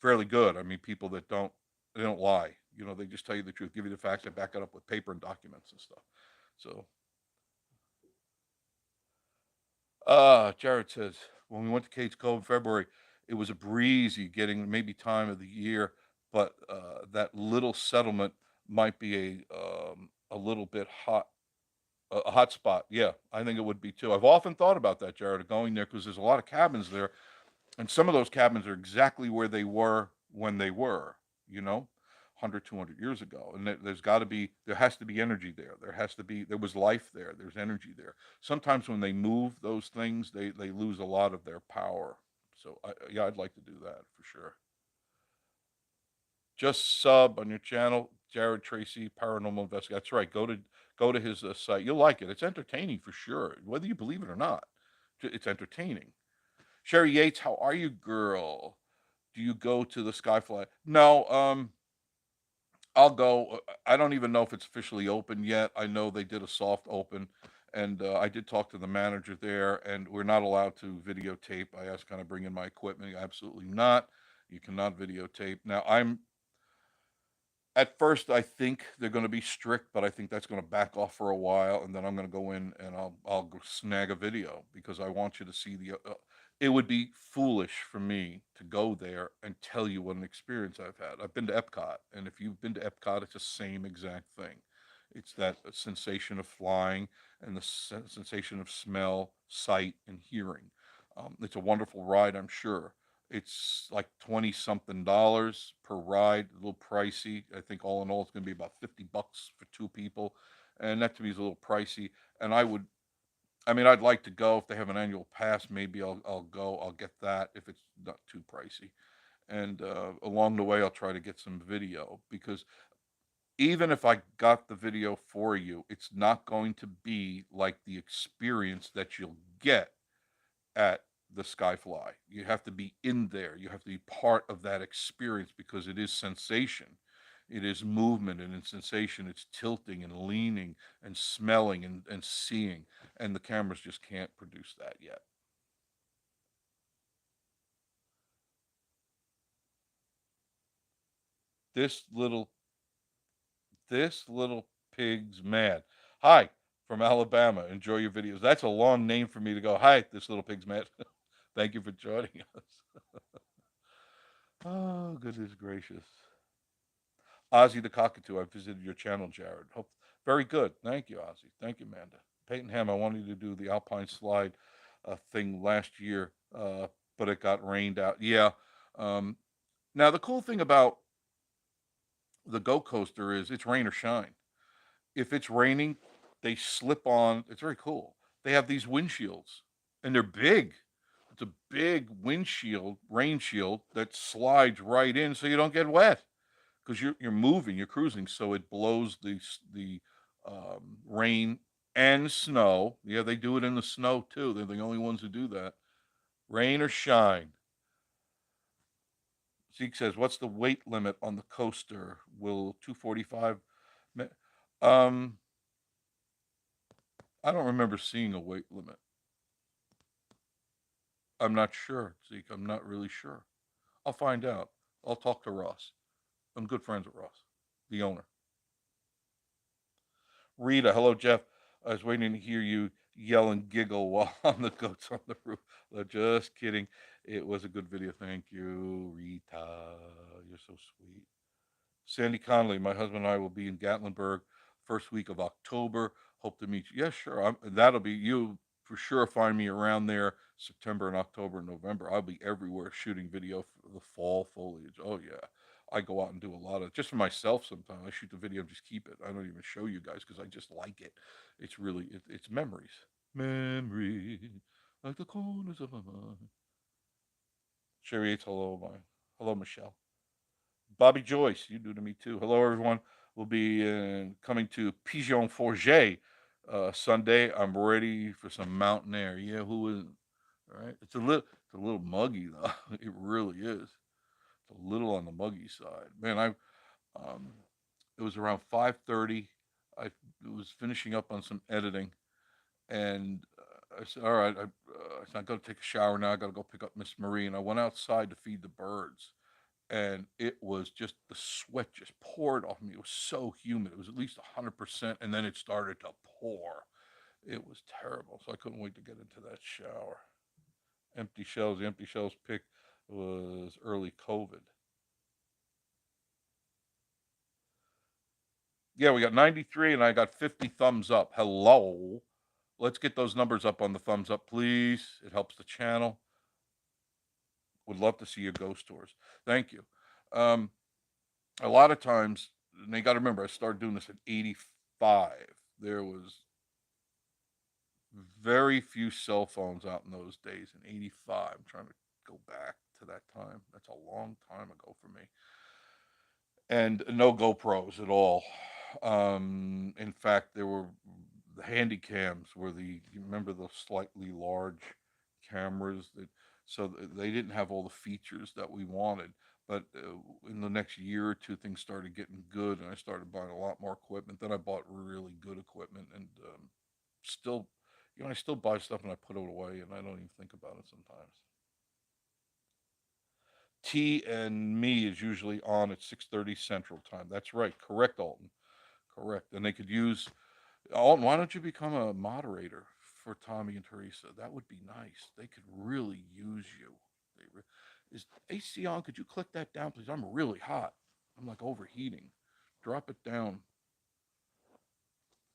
fairly good. I mean, people that they don't lie. You know, they just tell you the truth, give you the facts, and back it up with paper and documents and stuff. So, Jared says, when we went to Kate's Cove in February, it was a breezy getting maybe time of the year, but that little settlement might be a little bit hot, a hot spot. Yeah, I think it would be too. I've often thought about that, Jared, going there because there's a lot of cabins there, and some of those cabins are exactly where they were when they were, you know, 100, 200 years ago. And there's got to be, there has to be energy there. There has to be, there was life there. There's energy there. Sometimes when they move those things, they lose a lot of their power. So, yeah, I'd like to do that for sure. Just sub on your channel, Jared Tracy, Paranormal Investigator. That's right. Go to his site. You'll like it. It's entertaining for sure, whether you believe it or not. It's entertaining. Sherry Yates, how are you, girl? Do you go to the SkyFly? No, I'll go. I don't even know if it's officially open yet. I know they did a soft open, and I did talk to the manager there, and we're not allowed to videotape. I asked, kind of bring in my equipment. Absolutely not. You cannot videotape. Now, at first I think they're going to be strict, but I think that's going to back off for a while, and then I'm going to go in and I'll snag a video because I want you to see the. It would be foolish for me to go there and tell you what an experience I've had. I've been to Epcot, and if you've been to Epcot, it's the same exact thing. It's that sensation of flying and the sensation of smell, sight, and hearing. It's a wonderful ride, I'm sure. It's like 20 something dollars per ride, a little pricey. I think all in all, it's going to be about $50 for two people. And that to me is a little pricey. And I mean, I'd like to go if they have an annual pass. Maybe I'll go. I'll get that if it's not too pricey. And along the way, I'll try to get some video because even if I got the video for you, it's not going to be like the experience that you'll get at the Skyfly. You have to be in there. You have to be part of that experience because it is sensation. It is movement and it's sensation. It's tilting and leaning and smelling and seeing. And the cameras just can't produce that yet. This little this little pig's mad. Hi from Alabama. Enjoy your videos. That's a long name for me to go. Hi, this little pig's mad. Thank you for joining us. Oh, goodness gracious. Ozzy the Cockatoo, I visited your channel, Jared. Hope very good. Thank you, Ozzy. Thank you, Amanda. Peyton Ham, I wanted to do the Alpine slide thing last year, but it got rained out. Yeah. Um, Now the cool thing about the Go Coaster is it's rain or shine. If it's raining, they slip on. It's very cool. They have these windshields, and they're big. It's a big windshield, rain shield that slides right in, so you don't get wet because you're moving, you're cruising, so it blows the rain and snow. Yeah, they do it in the snow too. They're the only ones who do that. Rain or shine. Zeke says, "What's the weight limit on the coaster? Will 245?" Um, I don't remember seeing a weight limit. I'm not sure, Zeke. I'm not really sure. I'll find out. I'll talk to Ross. I'm good friends with Ross, the owner. Rita, hello, Jeff. I was waiting to hear you yell and giggle while on the goats on the roof. Just kidding. It was a good video. Thank you, Rita. You're so sweet. Sandy Conley, my husband and I will be in Gatlinburg first week of October. Hope to meet you. Yeah, sure. That'll be you for sure. Find me around there September and October and November. I'll be everywhere shooting video for the fall foliage. Oh yeah. I go out and do a lot of just for myself sometimes. I shoot the video and just keep it. I don't even show you guys because I just like it. It's really it's memories. Memories like the corners of my mind. Sherry Yates, hello, hello, Michelle. Bobby Joyce, you do to me too. Hello, everyone. We'll be coming to Pigeon Forget Sunday. I'm ready for some mountain air. Yeah, who isn't? All right, it's a little muggy though. It really is. It's a little on the muggy side. Man, um, it was around 5:30. I was finishing up on some editing, and I said, "All right, I said, I got to take a shower now. I got to go pick up Miss Marie." And I went outside to feed the birds, and it was just the sweat just poured off me. It was so humid. It was at least 100%, and then it started to pour. It was terrible. So I couldn't wait to get into that shower. Empty shells. The empty shells pick was early COVID. Yeah, we got 93, and I got 50 thumbs up. Hello. Let's get those numbers up on the thumbs up, please. It helps the channel. Would love to see your ghost tours. Thank you. Um, a lot of times, and you got to remember, I started doing this at 85. There was very few cell phones out in those days. In 85, I'm trying to go back to that time. That's a long time ago for me. And no GoPros at all. In fact, there were the handy cams were you remember those slightly large cameras that, so they didn't have all the features that we wanted. But in the next year or two, things started getting good, and I started buying a lot more equipment. Then I bought really good equipment, and still, I still buy stuff and I put it away, and I don't even think about it sometimes. T and me is usually on at 6:30 Central Time. That's right, correct, Alton, correct. And they could use Alton. Why don't you become a moderator for Tommy and Teresa? That would be nice. They could really use you. Is AC on? Could you click that down, please? I'm really hot. I'm like overheating. Drop it down.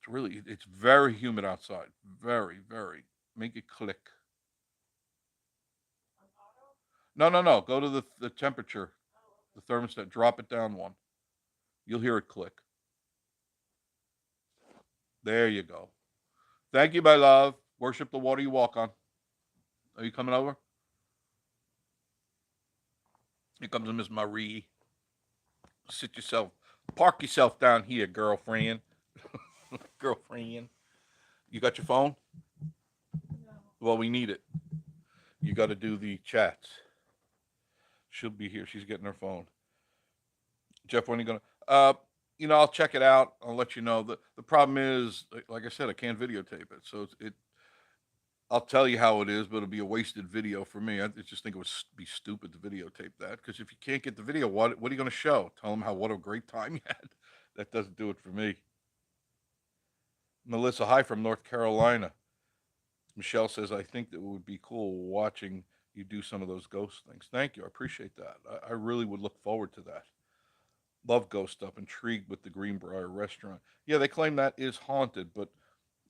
It's very humid outside. Very, very. Make it click. No, no, no. Go to the temperature, the thermostat. Drop it down one. You'll hear it click. There you go. Thank you, my love. Worship the water you walk on. Are you coming over? Here comes Miss Marie. Sit yourself, park yourself down here, girlfriend. Girlfriend. You got your phone? Well, we need it. You got to do the chats. She'll be here. She's getting her phone. Jeff, when are you gonna? I'll check it out. I'll let you know. The problem is, like I said, I can't videotape it, so I'll tell you how it is, but it'll be a wasted video for me. I just think it would be stupid to videotape that, because if you can't get the video, what are you going to show? Tell them what a great time you had. That doesn't do it for me. Melissa, hi from North Carolina. Michelle says, I think that it would be cool watching you do some of those ghost things. Thank you. I appreciate that. I really would look forward to that. Love ghost stuff. Intrigued with the Greenbrier restaurant. Yeah, they claim that is haunted, but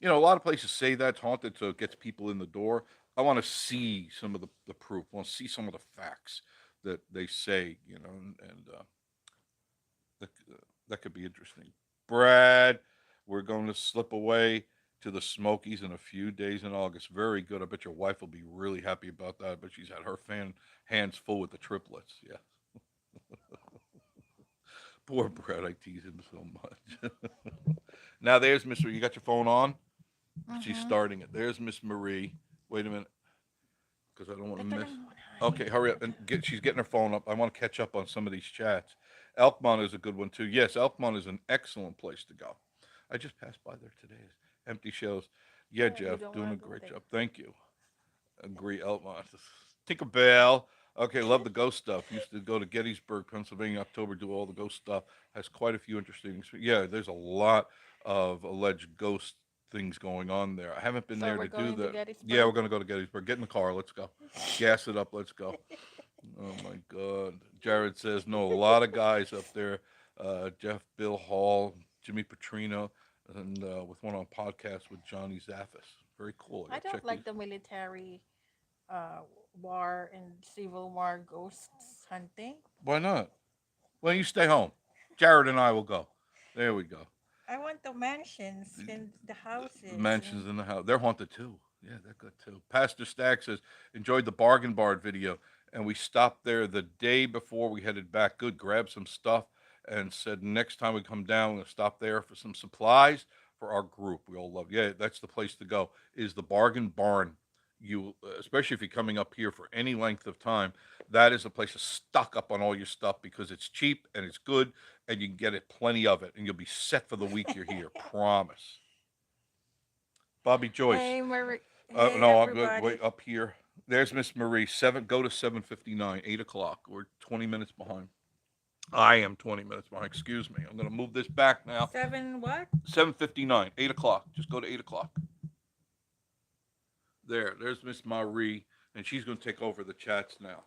a lot of places say that's haunted, so it gets people in the door. I want to see some of the proof. I want to see some of the facts that they say, and that, that could be interesting. Brad, we're going to slip away to the Smokies in a few days in August. Very good. I bet your wife will be really happy about that. But she's had her hands full with the triplets. Yeah. Poor Brad. I tease him so much. Now there's Mr. You got your phone on? She's starting it. There's Miss Marie. Wait a minute, because I don't want to miss. Okay, hurry up and she's getting her phone up. I want to catch up on some of these chats. Elkmont is a good one too. Yes, Elkmont is an excellent place to go. I just passed by there today. Empty shells. Yeah, Jeff, doing a great job. Thank you. Agree, Elkmont. Tinkerbell. Okay, love the ghost stuff. Used to go to Gettysburg, Pennsylvania, October, do all the ghost stuff. Has quite a few interesting. Yeah, there's a lot of alleged ghost things going on there. I haven't been there to do that. Yeah, we're going to go to Gettysburg. Get in the car. Let's go. Gas it up. Let's go. Oh my God. Jared says, no, a lot of guys up there Jeff, Bill Hall, Jimmy Petrino, and with one on podcast with Johnny Zaffis. Very cool. I I got to don't check these. like the military uh, war and civil war ghosts hunting. Why not? Well, you stay home. Jared and I will go. There we go. I want the mansions The, and the the houses mansions and in the house. They're haunted too. Yeah, they're good too. Pastor Stack says, enjoyed the bargain barn video. And we stopped there the day before we headed back. Good, grabbed some stuff and said, next time we come down, we're going to stop there for some supplies for our group. We all love, yeah, that's the place to go, is the bargain barn. You, especially if you're coming up here for any length of time, that is a place to stock up on all your stuff because it's cheap and it's good and you can get it plenty of it and you'll be set for the week you're here. Promise. Bobby Joyce. hey Marie, hey No, I'm good. everybody. Wait up here. There's Miss Marie. Seven. Go to 7:59. 8 o'clock. We're 20 minutes behind. I am 20 minutes behind. Excuse me. I'm going to move this back now. Seven what? 7:59. 8 o'clock. Just go to 8 o'clock. There. There's Miss Marie, and she's going to take over the chats now.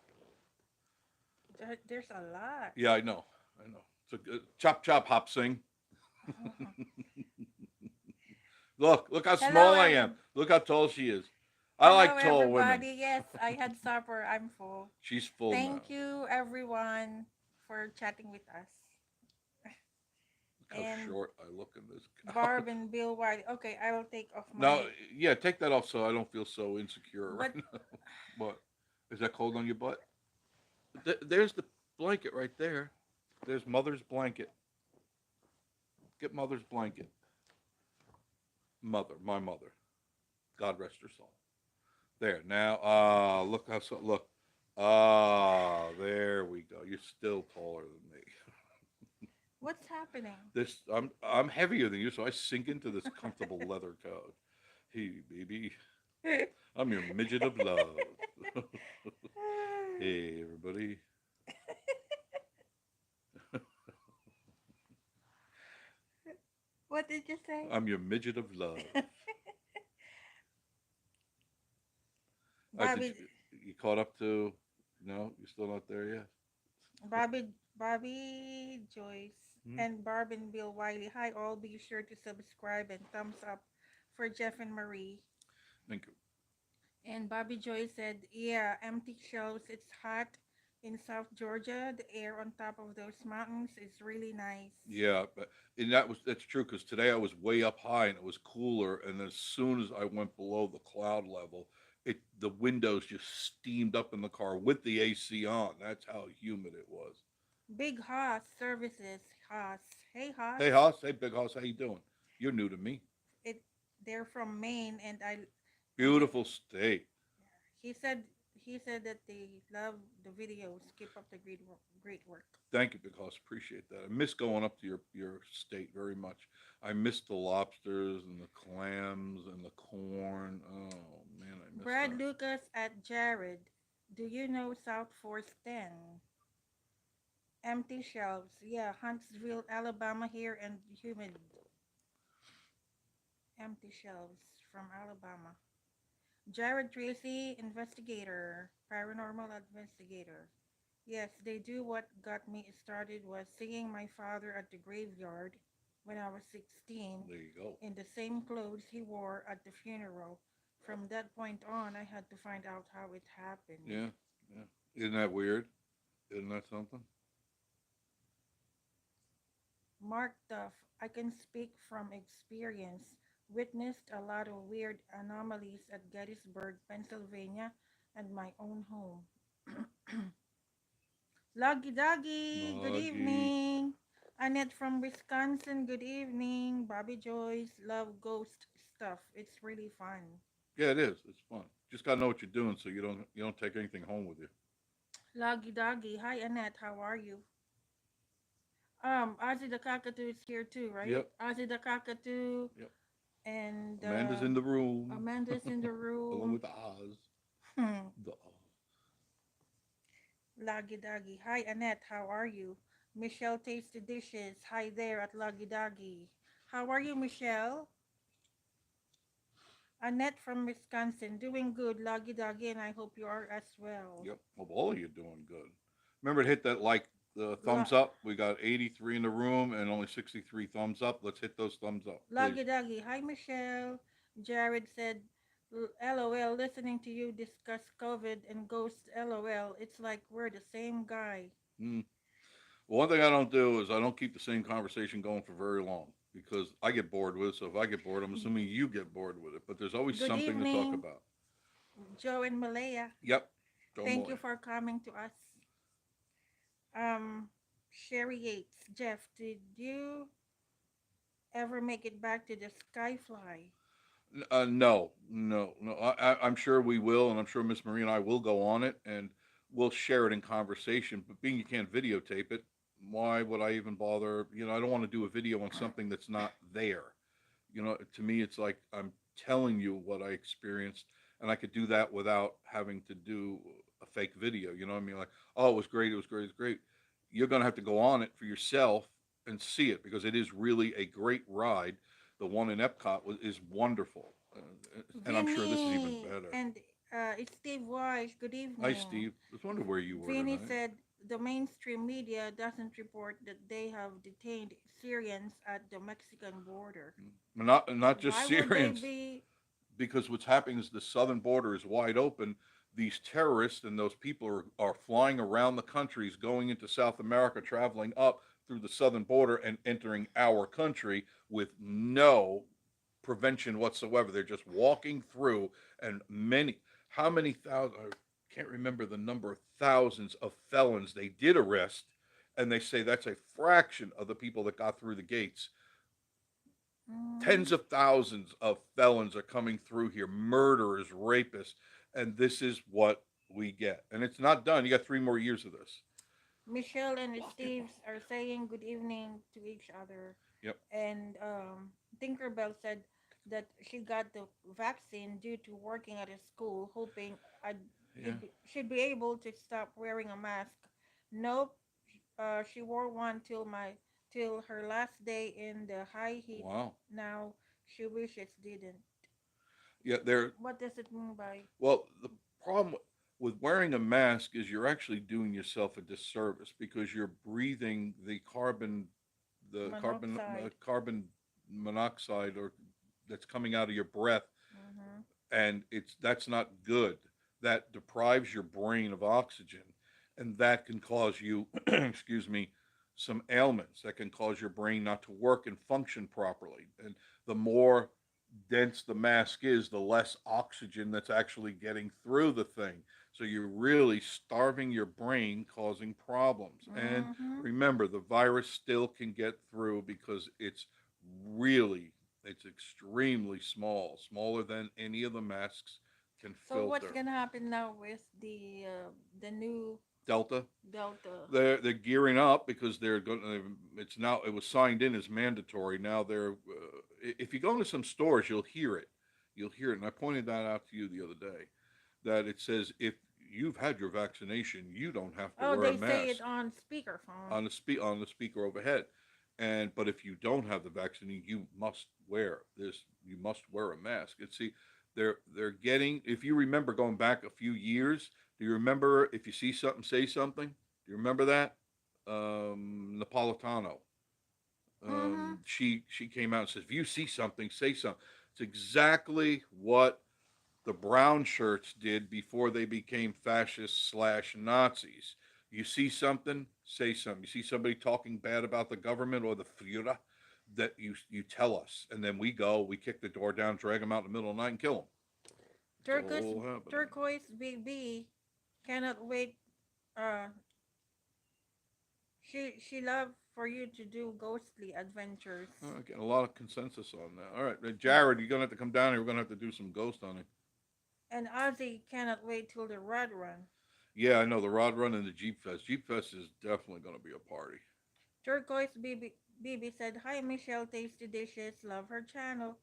There's a lot. Yeah, I know. I know. So chop chop hop sing. Look how Hello, small I am. Look how tall she is. I hello, like tall women. everybody. Yes, I had supper. I'm full. She's full now. Thank you, everyone, for chatting with us. Look how And short I look in this Barb couch. and Bill White. Okay, I will take off No, my. yeah, take that off so I don't feel so insecure But right now. What? Is that cold on your butt? There's the blanket right there. There's mother's blanket. Get mother's blanket. Mother, my mother. God rest her soul. There. Now, look how so look. There we go. You're still taller than me. what's happening? This I'm heavier than you, so I sink into this comfortable leather couch. Hey, baby. I'm your midget of love. Hey, everybody. What did you say? I'm your midget of love. Did Bobby, you caught up to? No, you're still not there yet. Bobby Joyce, Hmm? and Barb and Bill Wiley. Hi, all. Be sure to subscribe and thumbs up for Jeff and Marie. Thank you. And Bobby Joyce said, yeah, empty shelves. It's hot in South Georgia. The air on top of those mountains is really nice. Yeah, but and that's true because today I was way up high and it was cooler, and as soon as I went below the cloud level, the windows just steamed up in the car with the AC on. That's how humid it was. Big Haas Services. Haas. Hey, Haas. Hey, Hoss. Hey, Big Hoss. How you doing? You're new to me. It, they're from Maine, and Beautiful state. he said he said that they love the videos. Keep up the great work. Thank you, because appreciate that. I miss going up to your state very much. I miss the lobsters and the clams and the corn. Oh man, I miss Brad that. Lucas at Jared. Do you know South Force 10? Empty shelves. Yeah, Huntsville, Alabama here and humid. Empty shelves from Alabama. Jared Tracy, investigator, paranormal investigator. Yes, they do. What got me started was seeing my father at the graveyard when I was 16 There you go. in the same clothes he wore at the funeral. From that point on, I had to find out how it happened. Yeah, yeah. Isn't that weird? Isn't that something? Mark Duff, I can speak from experience. Witnessed a lot of weird anomalies at Gettysburg, Pennsylvania, and my own home. Loggy Doggy, good Loggy. evening. Annette from Wisconsin, good evening. Bobby Joyce, love ghost stuff. It's really fun. Yeah, it is. It's fun. Just gotta know what you're doing so you don't take anything home with you. Loggy Doggy, hi Annette, how are you? Ozzy the Cockatoo is here too, right? Yep. Ozzy the Cockatoo Yep. and Amanda's in the room Amanda's in the along room. with Oz. Hmm. The Oz. Loggy Doggy, hi Annette, how are you? Michelle Tasty Dishes, hi there at Loggy Doggy. How are you, Michelle? Annette from Wisconsin, doing good, Loggy Doggy, and I hope you are as well. Yep. Well, all of you doing good. Remember to hit that like the Lo- thumbs up. We got 83 in the room and only 63 thumbs up. Let's hit those thumbs up, please. Loggy Doggy. Hi, Michelle. Jared said, LOL, listening to you discuss COVID and ghosts, LOL. It's like we're the same guy. Mm. Well, one thing I don't do is I don't keep the same conversation going for very long because I get bored with it. So if I get bored, I'm assuming you get bored with it. But there's always Good something to talk evening, about. Joe and Malaya. Yep. Go Thank you Malaya. for coming to us. Sherry Yates. Jeff, did you ever make it back to the Skyfly? No, no, no. I'm sure we will, and I'm sure Miss Marie and I will go on it, and we'll share it in conversation. But being you can't videotape it, why would I even bother? I don't want to do a video on something that's not there. To me, it's like I'm telling you what I experienced, and I could do that without having to do a fake video. You know what I mean? Like, oh, it was great, it was great, it was great. You're gonna have to go on it for yourself and see it because it is really a great ride. The one in Epcot is wonderful, and I'm sure this is even Vinny better. and it's Steve Wise. Good Hi, evening. Steve. I was wondering where you were Vinny tonight. said the mainstream media doesn't report that they have detained Syrians at the Mexican border. Not just Why would they Syrians, be? because what's happening is the southern border is wide open. These terrorists and those people are flying around the countries, going into South America, traveling up through the southern border and entering our country with no prevention whatsoever. They're just walking through, and how many thousand? I can't remember the number of thousands of felons they did arrest, and they say that's a fraction of the people that got through the gates. Tens Mhm. of thousands of felons are coming through here, murderers, rapists, and this is what we get. And it's not done. You got 3 more years of this. Michelle and Walking Steve on. are saying good evening to each other, Yep. and Tinkerbell said that she got the vaccine due to working at a school, hoping Yeah. she'd be able to stop wearing a mask. Nope, she wore one till her last day in the high heat. Wow. Now she wishes didn't. Yeah. They're What does it mean by well. The problem with wearing a mask is you're actually doing yourself a disservice because you're breathing the monoxide? carbon monoxide or that's coming out of your breath, Mm-hmm. and that's not good. That deprives your brain of oxygen, and that can cause you, excuse me, some ailments. That can cause your brain not to work and function properly. And the more dense the mask is, the less oxygen that's actually getting through the thing. So you're really starving your brain, causing problems. And Mm-hmm. remember, the virus still can get through because really, it's extremely small, smaller than any of the masks can So what's filter. gonna happen now with the new Delta, Delta? they're gearing up because they're going to, it's now, it was signed in as mandatory. Now if you go into some stores, you'll hear it. You'll hear it. And I pointed that out to you the other day that it says if you've had your vaccination, you don't have to Oh, wear a they say it mask on speakerphone. on the speaker overhead. But if you don't have the vaccine, you must wear this. You must wear a mask. And see, they're getting. If you remember going back a few years, do you remember if you see something, say something? Do you remember that? Napolitano. Mm-hmm. She came out and says, if you see something, say something. It's exactly what the brown shirts did before they became fascists slash Nazis. You see something, say something. You see somebody talking bad about the government or the Führer, that you tell us, and then we kick the door down, drag them out in the middle of the night, and kill them. It's Turquoise all happening. Turquoise BB cannot wait. Uh, she love for you to do ghostly adventures. Getting a lot of consensus on that. All right, Jared, you're gonna have to come down here. We're gonna have to do some ghost hunting. And Ozzy cannot wait till the Rod Run. Yeah, I know the Rod Run and the Jeep Fest. Jeep Fest is definitely gonna be a party. Turquoise BB said, "Hi Michelle, tasty dishes. Love her channel.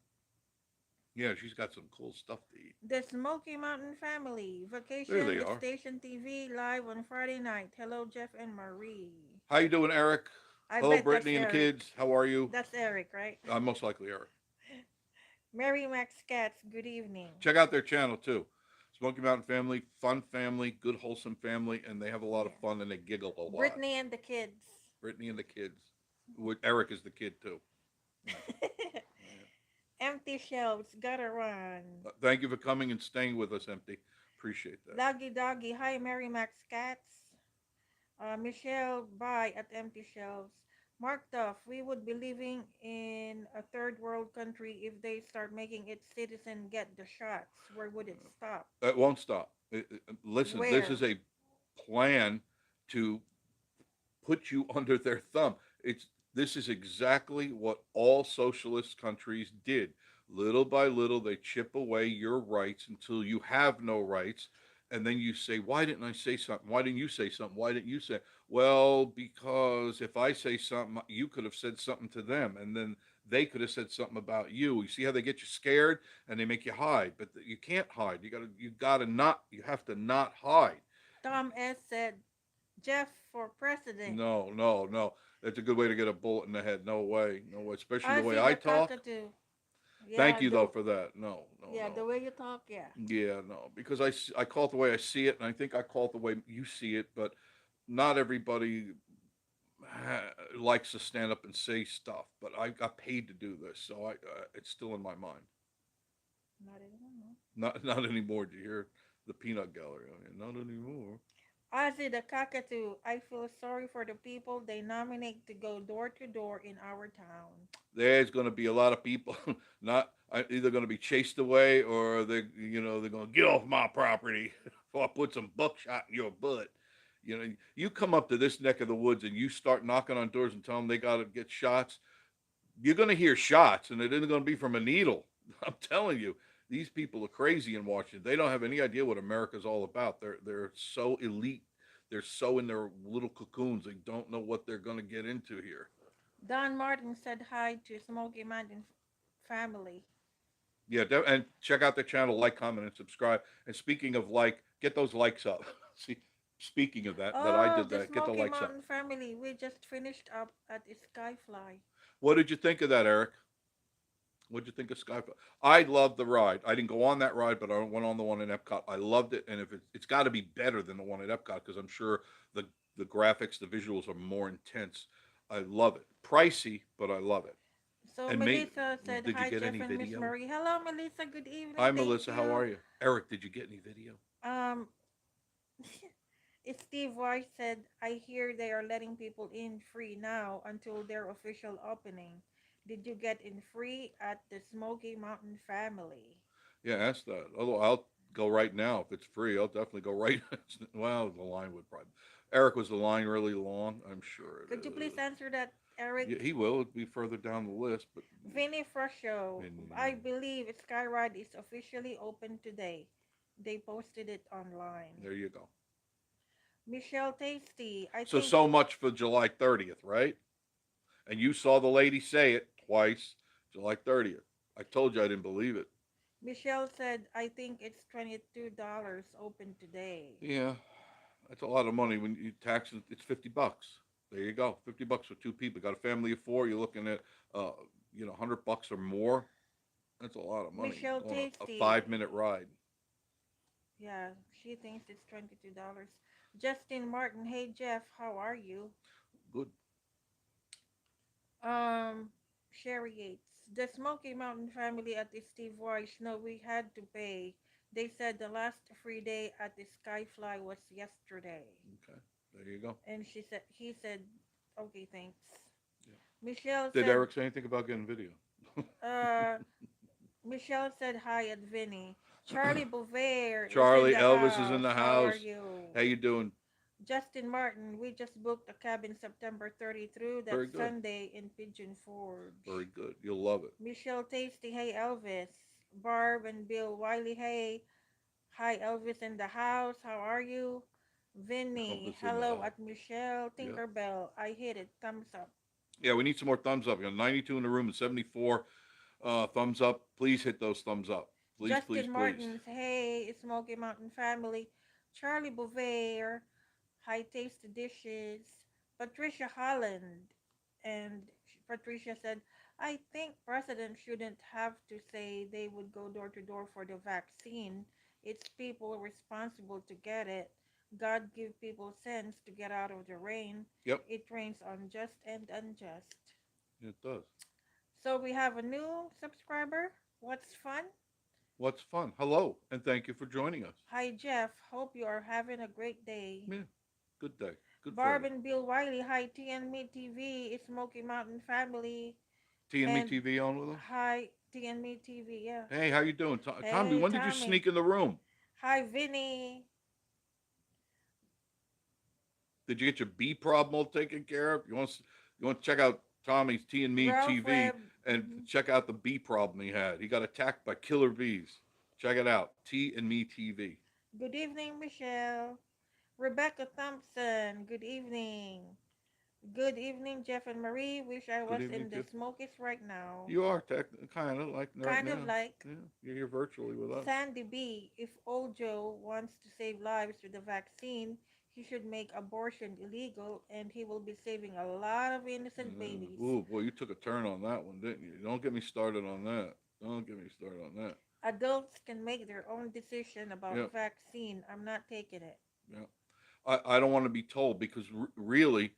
Yeah, she's got some cool stuff to eat. The Smoky Mountain Family There Vacation they with are. Station TV live on Friday night. Hello, Jeff and Marie. How you doing, Eric? I Hello, bet that's Brittany and the Eric. kids. How are you? That's Eric, right? Most likely Eric. Mary Max Cats, good evening. Check out their channel too. Smoky Mountain family, fun family, good wholesome family, and they have a lot of Yeah. fun and they giggle a lot. Brittany and the kids. Brittany and the kids. With Eric is the kid too. Yeah. Yeah. Empty shelves, gotta run. Thank you for coming and staying with us, Empty. Appreciate that. Doggy Doggy, hi Mary Max Cats. Michelle Bye at Empty Shelves. Mark Duff, we would be living in a third world country if they start making its citizen get the shots. Where would it stop? It won't stop. Listen, this Where? is a plan to put you under their thumb. It's This is exactly what all socialist countries did. Little by little, they chip away your rights until you have no rights, and then you say, "Why didn't I say something? Why didn't you say something? Why didn't you say?" Well, because if I say something, you could have said something to them, and then they could have said something about you. You see how they get you scared and they make you hide, but you can't hide. You have to not hide. Tom S. said, Jeff for president. No, no, no. That's a good way to get a bullet in the head. No way, no way. Especially the way Ozzy I the talk. cockatoo. Thank Yeah, you though for that. No, no, the no. way you talk, yeah. Yeah, no. Because I call it the way I see it, and I think I call it the way you see it. But not everybody likes to stand up and say stuff. But I got paid to do this, so it's still in my mind. Not anymore. Not anymore. Do you hear the peanut gallery? I mean, not anymore. Ozzy the cockatoo. I feel sorry for the people they nominate to go door to door in our town. There's going to be a lot of people not either going to be chased away or they're going to get off my property or I put some buckshot in your butt. You come up to this neck of the woods and you start knocking on doors and tell them they got to get shots. You're going to hear shots, and it isn't going to be from a needle. I'm telling you, these people are crazy in Washington. They don't have any idea what America's all about. They're so elite. They're so in their little cocoons. They don't know what they're going to get into here. Don Martin said hi to Smoky Mountain family. Yeah, and check out the channel, like, comment, and subscribe. And speaking of like, get those likes up. See, speaking of that I Oh, did the that. Get the Smoky likes up. Mountain family. We just finished up at Skyfly. What did you think of that, Eric? What did you think of SkyFly? I loved the ride. I didn't go on that ride, but I went on the one in Epcot. I loved it, and if it's got to be better than the one at Epcot because I'm sure the graphics, the visuals are more intense. I love it. Pricey, but I love it. So And mate, Melissa said did you hi, get Jeff any and Miss video? Marie. Hello, Melissa. Good evening. Hi, Thank Melissa. How you. are you? Eric, did you get any video? Um, Steve Weiss said, I hear they are letting people in free now until their official opening. Did you get in free at the Smoky Mountain family? Yeah, ask that. Although I'll go right now if it's free. I'll definitely go right. Well, the line would probably. Eric, was the line really long? I'm sure it Could you please is. answer that, Yeah, Eric? he will. It'd be further down the list, but Vinny Fruscio, I and believe Skyride is officially open today. They posted it online. there you go. Michelle Tasty, I So think so much for July 30th, right? And you saw the lady say it twice, July 30th. I told you I didn't believe it. Michelle said, I think it's $22 open today. Yeah, that's a lot of money when you tax it. It's $50. There you go, $50 for two people. Got a family of four. You're looking at uh, $100 or more. That's a lot of money Michelle on a Tasty, 5 minute ride. yeah, she thinks it's $22. Justin Martin, hey Jeff, how are you? Good. Um, Sherry Yates, the Smoky Mountain family at the Steve Weiss, no, we had to pay. They said the last free day at the Skyfly was yesterday. Okay. There you go. And he said, okay, thanks. Yeah. Michelle Did said, Eric say anything about getting video? uh, Michelle said hi at Vinny. Charlie Bouvier is in Charlie the Elvis is in house. the How are house. you? How you doing? Justin Martin, we just booked a cabin September 30 through that Very good. Sunday in Pigeon Forge. Very good. You'll love it. Michelle Tasty, hey Elvis. Barb and Bill Wiley, hey. Hi Elvis in the house. How are you? Vinny, Elvis in the hello house. at Michelle. Yeah. Tinkerbell, I hit it. Thumbs up. Yeah, we need some more thumbs up. 92 in the room and 74 thumbs up. Please hit those thumbs up. Please, please, Justin please. Martins, hey, Smoky Mountain family. Charlie Bouvier, high taste dishes. Patricia Holland, and Patricia said, I think presidents shouldn't have to say they would go door to door for the vaccine. It's people responsible to get it. God give people sense to get out of the rain. Yep, It rains on just and unjust. it does. So we have a new subscriber. What's fun? What's fun? Hello, and thank you for joining us. Hi Jeff, hope you are having a great day. Yeah, good day. Good Barb Friday. and Bill Wiley, hi T and Me TV, Smoky Mountain Family, T and Me and TV on with us. hi T and Me TV, yeah. Hey, how you doing, Tommy? Hey When did you Tommy, sneak in the room? hi Vinny, Did you get your bee problem all taken care of? You want to check out Tommy's T and Me Ralph TV Webb. and Mhm. check out the bee problem he had. He got attacked by killer bees. Check it out. T and Me TV. Good evening, Michelle. Rebecca Thompson, good evening. Good evening, Jeff and Marie. Wish I Good was evening in to the you. Smokies right now. You are kind of like right Kind of now. like Yeah, you're virtually with us. Sandy B. If old Joe wants to save lives with the vaccine, he should make abortion illegal and he will be saving a lot of innocent babies. Ooh, boy, you took a turn on that one, didn't you? Don't get me started on that. Don't get me started on that. Adults can make their own decision Yeah, about vaccine. I'm not taking it. yeah. I don't want to be told because really,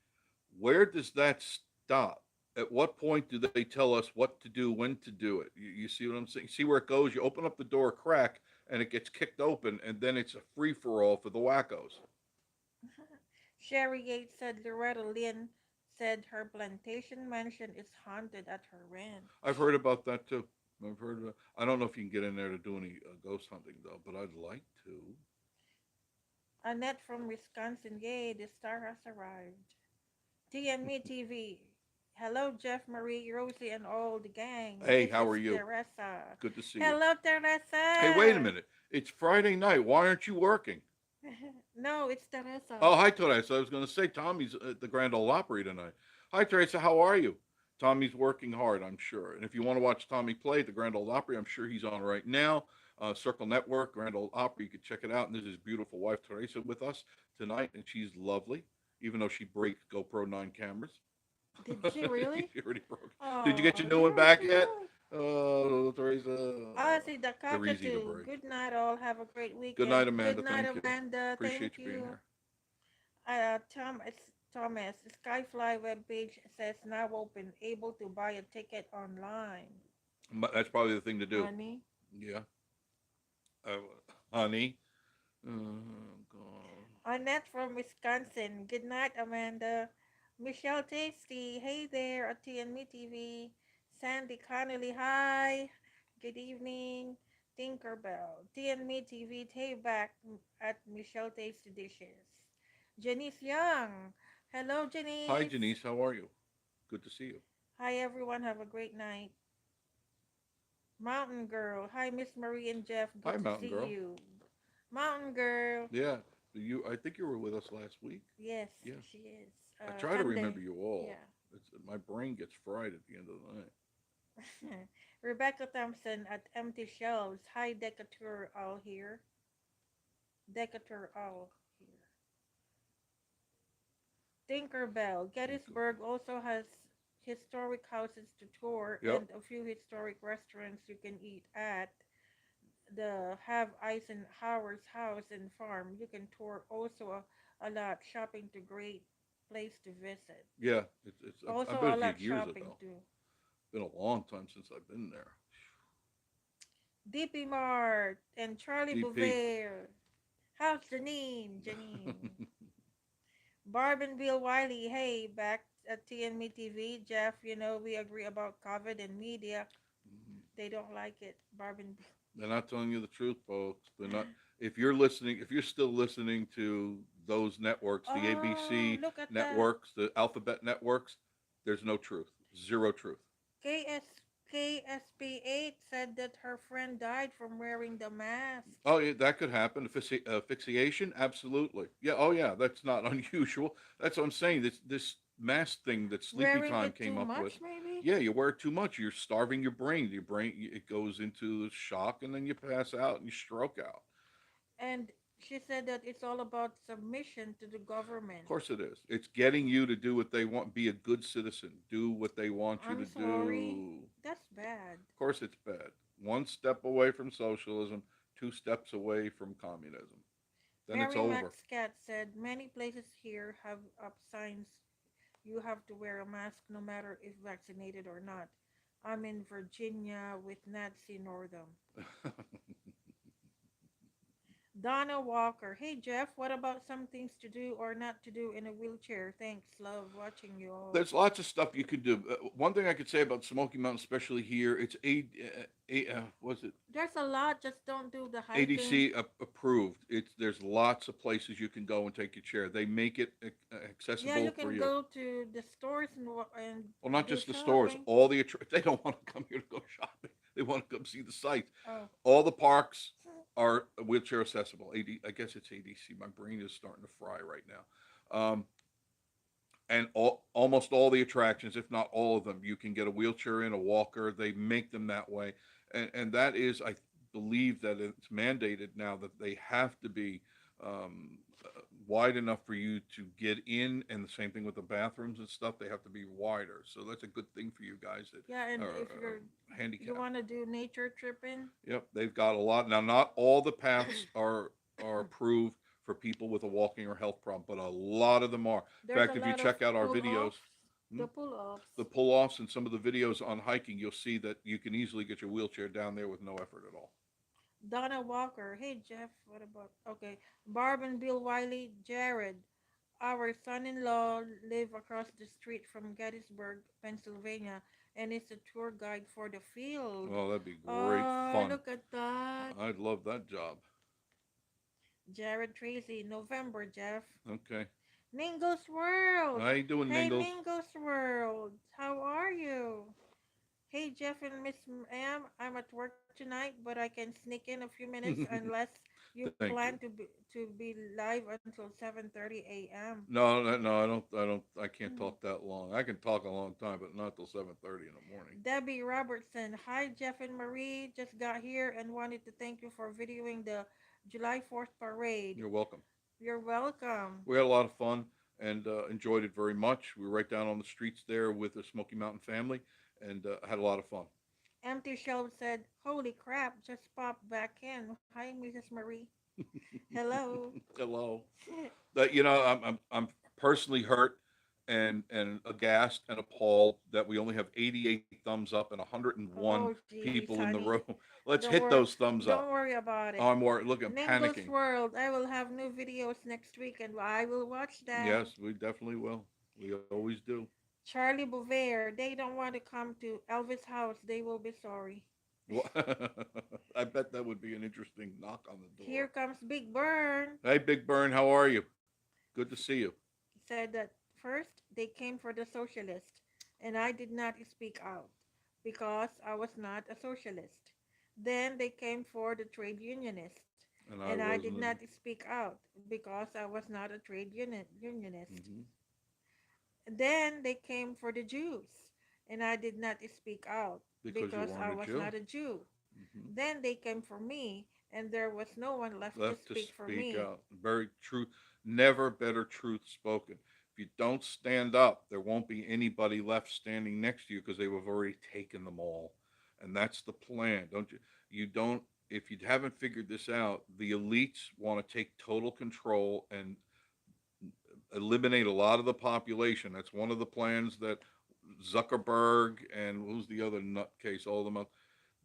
where does that stop? At what point do they tell us what to do, when to do it? You see what I'm saying? See where it goes? You open up the door a crack and it gets kicked open, and then it's a free for all for the wackos. Sherry Yates said Loretta Lynn said her plantation mansion is haunted at her ranch. I've heard about that too. I've heard of it. I don't know if you can get in there to do any ghost hunting though, but I'd like to. Annette from Wisconsin, yay, the star has arrived. TNME TV. Hello, Jeff, Marie, Rosie, and all the gang. Hey, This how is are you? Teresa. Good to see you. Hello, Hey, wait a Teresa. minute. It's Friday night. Why aren't you working? No, it's Teresa. Oh, hi, Teresa. I was going to say Tommy's at the Grand Ole Opry tonight. Hi, Teresa. How are you? Tommy's working hard, I'm sure. And if you want to watch Tommy play at the Grand Ole Opry, I'm sure he's on right now. Circle Network, Grand Ole Opry. You can check it out. And this is his beautiful wife, Teresa, with us tonight. And she's lovely, even though she breaks GoPro 9 cameras. Did she really? She already broke. Did you Oh, get your new one yeah, back she yet? really. Oh, Teresa. Ozzy the They're easy to cockatoo. break. Good night, all. Have a great Good weekend. night, Good Amanda. night, Thank you. Amanda. Appreciate Thank you being you. here. Thomas, SkyFly webpage says now open, able to buy a ticket online. That's probably the thing to do. Honey. Yeah. Uh, honey. Oh, God. Annette from Wisconsin. Good night, Amanda. Michelle Tasty. Hey there at TNME TV. Sandy Connolly. Hi. Good evening. Tinkerbell. TNME TV. Hey back at Michelle Tasty Dishes. Janice Young. Hello, Hi, Janice. Janice. How are you? Good to see you. Hi, everyone. Have a great night. Mountain Girl. Hi, Miss Marie and Jeff. Hi, Good to Mountain see Girl. you. Mountain Girl. Yeah. I think you were with us last week. Yes, Yeah. she is. I try to remember Sunday. you all. Yeah. My brain gets fried at the end of the night. Rebecca Thompson at Empty Shelves. Hi, Decatur all here. Decatur all here. Tinkerbell. Thank you. Gettysburg also has historic houses to tour Yep. and a few historic restaurants you can eat at. The Have Eisenhower's house and farm. You can tour also a lot. Shopping to great place to visit. Yeah. I Also bet a it's lot years shopping ago. too. Been a long time since I've been there. DP Mart and Charlie DP. Bouvier. How's Janine? Janine. Barb and Bill Wiley. Hey, back at TNME TV. Jeff, we agree about COVID and media. They don't like it. Barb and Bill. They're not telling you the truth, folks. They're not. If you're listening, if you're still listening to those networks, the Oh, ABC look at that. networks, the alphabet networks, there's no truth. Zero truth. KS, KSP8 said that her friend died from wearing the mask. Oh, yeah, that could happen. Asphyxiation, absolutely. Yeah. Oh, yeah. That's not unusual. That's what I'm saying. This mask thing that Sleepy Wearing Time it came too up with. much, maybe? Yeah, you wear it too much. You're starving your brain. Your brain it goes into shock, and then you pass out and you stroke out. And she said that it's all about submission to the Of government. course it is. It's getting you to do what they want. Be a good citizen. Do what they want you I'm to sorry. do. That's bad. Of course it's bad. One step away from socialism. two steps away from communism. Then it's Mary over. Max Cat said many places here have up signs you have to wear a mask no matter if vaccinated or not. I'm in Virginia with Nancy Northam. Donna Walker. Hey Jeff, what about some things to do or not to do in a wheelchair? Thanks. Love watching you all. There's lots of stuff you can do. One thing I could say about Smoky Mountain, especially here, it's was it There's a lot, just don't do the hiking. ADC approved. It's there's lots of places you can go and take your chair. They make it Yeah, you accessible for can you. go to the stores and Well, not do just the stores. shopping. All the they don't want to come here to go shopping. They want to come see the sights. Oh. All the parks are wheelchair accessible. I guess it's ADC. My brain is starting to fry right now. And almost all the attractions, if not all of them, you can get a wheelchair in, a walker. They make them that way, and that is, I believe that it's mandated now that they have to be wide enough for you to get in, and the same thing with the bathrooms and stuff. They have to be wider, so that's a good thing for you guys Yeah, that and are if you handicapped. want to do nature tripping, Yep, they've got a lot now. Not all the paths are approved for people with a walking or health problem, but a lot of them are. In there's a fact, if you lot of check out our videos, pull-offs. hmm, The pull-offs. the pull-offs and some of the videos on hiking, you'll see that you can easily get your wheelchair down there with no effort at all. Donna Walker. Hey Jeff, what about okay? Barb and Bill Wiley, Jared. Our son-in-law live across the street from Gettysburg, Pennsylvania, and is a tour guide for the field. Oh, that'd be great Oh, fun. look at that. I'd love that job. Jared Tracy, November, Jeff. Okay. Ningo's World. How you doing, Hey, Mingles? Ningo's World. How are you? Hey, Jeff and Miss M. I'm at work tonight, but I can sneak in a few minutes unless you Thank plan you. to be live until 7:30 a.m. No, no, I can't talk that long. I can talk a long time, but not till 7:30 in the morning. Debbie Robertson. Hi, Jeff and Marie. Just got here and wanted to thank you for videoing the July 4th parade. You're welcome. You're welcome. We had a lot of fun and enjoyed it very much. We were right down on the streets there with the Smoky Mountain family and had a lot of fun. Empty Shelf said, Holy crap, just popped back in. Hi, Mrs. Marie. Hello. Hello. That I'm personally hurt and aghast and appalled that we only have 88 thumbs up and 101 Oh, geez, people in the honey. room. Let's Don't hit worry. those thumbs Don't up. worry about Oh, it. I'm worried. Look, I'm Ningo's panicking. World. I will have new videos next week and I will watch them. Yes, we definitely will. We always do. Charlie Bouvier. They don't want to come to Elvis' house. They will be sorry. I bet that would be an interesting knock on the Here door. comes Big Burn. Hey, Big Burn, how are you? Good to see you. Said that first they came for the socialist, and I did not speak out because I was not a socialist. Then they came for the trade unionist, And I and I did wasn't. not speak out because I was not a unionist. Hmm. Then they came for the Jews, and I did not speak out Because you because weren't I a was Jew. not a Jew. Hmm. Then they came for me, and there was no one left to Left to speak for speak me. out. Very true. Never better truth spoken. If you don't stand up, there won't be anybody left standing next to you because they have already taken them all. And that's the plan. Don't you? You don't. If you haven't figured this out, the elites want to take total control and eliminate a lot of the population. That's one of the plans that Zuckerberg and who's the other nutcase? All of them.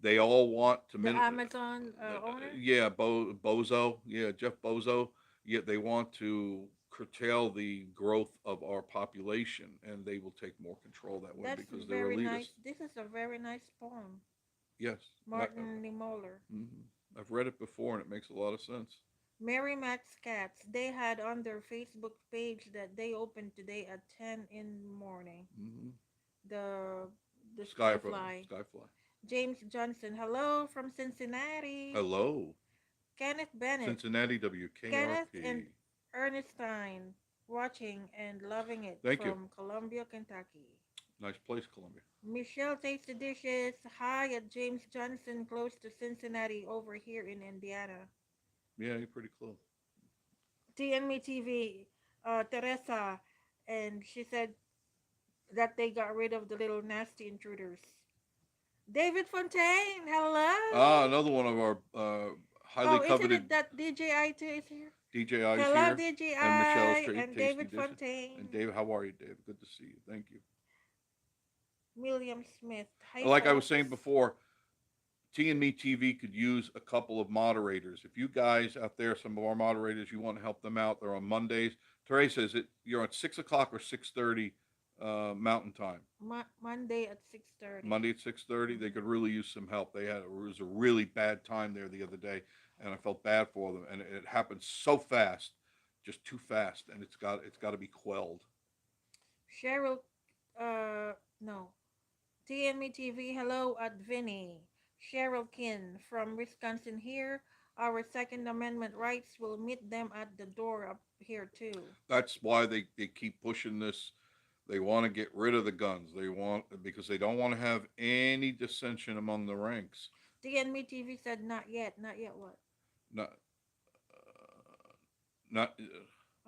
They all want to The Amazon owner? yeah, Bozo, yeah, Jeff Bozo. Yeah, they want to curtail the growth of our population, and they will take more control that way That's because they're very nice. elitist. This is a very nice poem. Yes, Martin Niemöller. I've read it before, and it makes a lot of sense. Mary Max Cats. They had on their Facebook page that they opened today at 10 in the morning. Hmm. The the Skyfly, Skyfly. Skyfly. James Johnson. Hello from Cincinnati. Hello, Kenneth Bennett. Cincinnati, Kenneth and WKRP. Ernestine watching and loving it Thank you. from Columbia, Kentucky. Nice place, Columbia. Michelle Takes the Dishes. Hi at James Johnson, close to Cincinnati, over here in Indiana. Yeah, you're pretty close. TNME TV, Teresa, and she said that they got rid of the little nasty intruders. David Fontaine, Ah, hello. another one of our highly Oh, isn't coveted it that DJI too is here? DJI is Hello, here, and Michelle's DJI and Tasty David Dishes. And Fontaine. Dave, how are you, Dave? Good to see you. Thank you. William Smith. Hi, Like I was folks. saying before, T and Me TV could use a couple of moderators. If you guys out there, some of our moderators, you want to help them out, they're on Mondays. Teresa, is it you're at 6 o'clock or 6:30 Mountain Time? Monday at 6:30. Monday at 6:30. They could really use some help. It was a really bad time there the other day, and I felt bad for them. And it happened so fast, just too fast, and it's got to be quelled. Cheryl, no. TNME TV, hello at Vinny. Cheryl Kin from Wisconsin here. Our Second Amendment rights will meet them at the door up here too. That's why they keep pushing this. They want to get rid of the guns. They want because they don't want to have any dissension among the ranks. TNME TV said not yet. Not yet what? Not not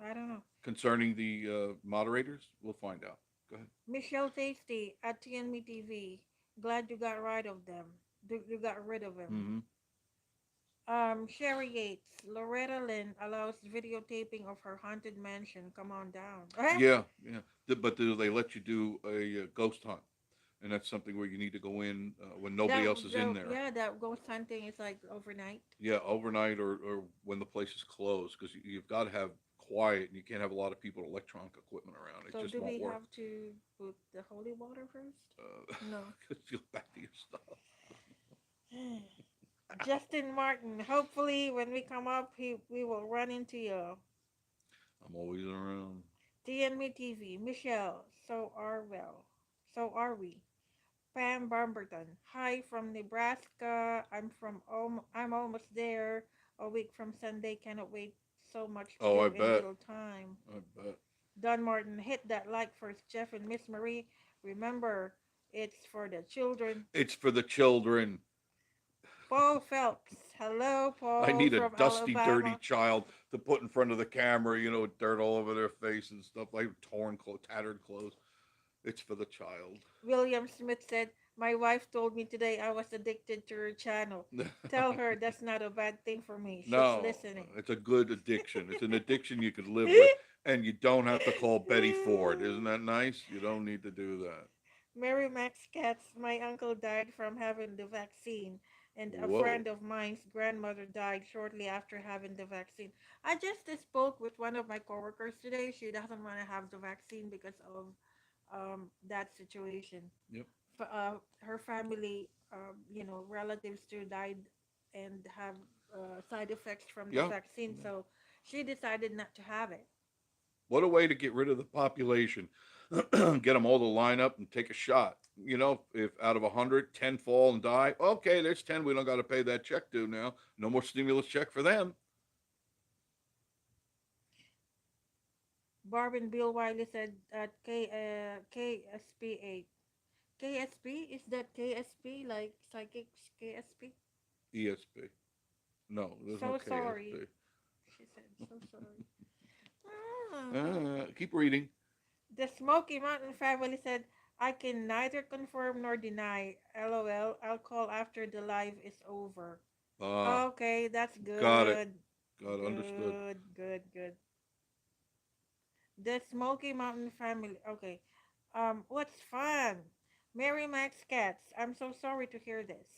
I don't know. concerning the moderators. We'll find out. Go ahead. Michelle Tasty at TNME TV. Glad you got rid of them. You got rid of him. Hmm. Sherry Yates. Loretta Lynn allows videotaping of her haunted mansion. Come on down. Yeah, yeah. But do they let you do a ghost hunt? And that's something where you need to go in when nobody else is in there. Yeah, that ghost hunting is like overnight. Yeah, overnight or when the place is closed, because you've got to have quiet and you can't have a lot of people with electronic equipment around. It So just do won't we work. have to put the holy water first? No. Feel back to your stuff. Justin Martin. Hopefully, when we come up, we will run into you. I'm always around. TNME TV. Michelle. So are well. So are we. Pam Bamberton. Hi from Nebraska. I'm almost there. A week from Sunday. Cannot wait so much Oh, I too in bet. little time. I bet. Don Martin, hit that like first, Jeff and Miss Marie. Remember, it's for the children. It's for the children. Paul Phelps. Hello, I Paul need a from dusty, dirty Alabama. child to put in front of the camera, with dirt all over their face and stuff, like torn clothes, tattered clothes. It's for the child. William Smith said, my wife told me today I was addicted to her channel. Tell her that's not a bad thing for me. She's No, listening. it's a good addiction. It's an addiction you could live with, and you don't have to call Betty Ford. Isn't that nice? You don't need to do that. Mary Max Katz, my uncle died from having the vaccine, and a Whoa. friend of mine's grandmother died shortly after having the vaccine. I just spoke with one of my coworkers today. She doesn't want to have the vaccine because of that situation. Yep. Her family, relatives too died and have side effects from the Yeah. vaccine, Yeah. so she decided not to have it. What a way to get rid of the population. Get them all to line up and take a shot. If out of 100, 10 fall and die, okay, there's 10 we don't got to pay that check to now. No more stimulus check for them. Barb and Bill Wiley said at KSP8. KSP? Is that KSP? Like psychics KSP? ESP. No, there's no So KSP. sorry. She said, so sorry. Ah. Keep reading. The Smoky Mountain family said, I can neither confirm nor deny. LOL. I'll call after the live is over. Ah, Okay, that's got it. good. Got it. Understood. Good, good, good. The Smoky Mountain family. Okay. What's fun? Mary Max Cats. I'm so sorry to hear this.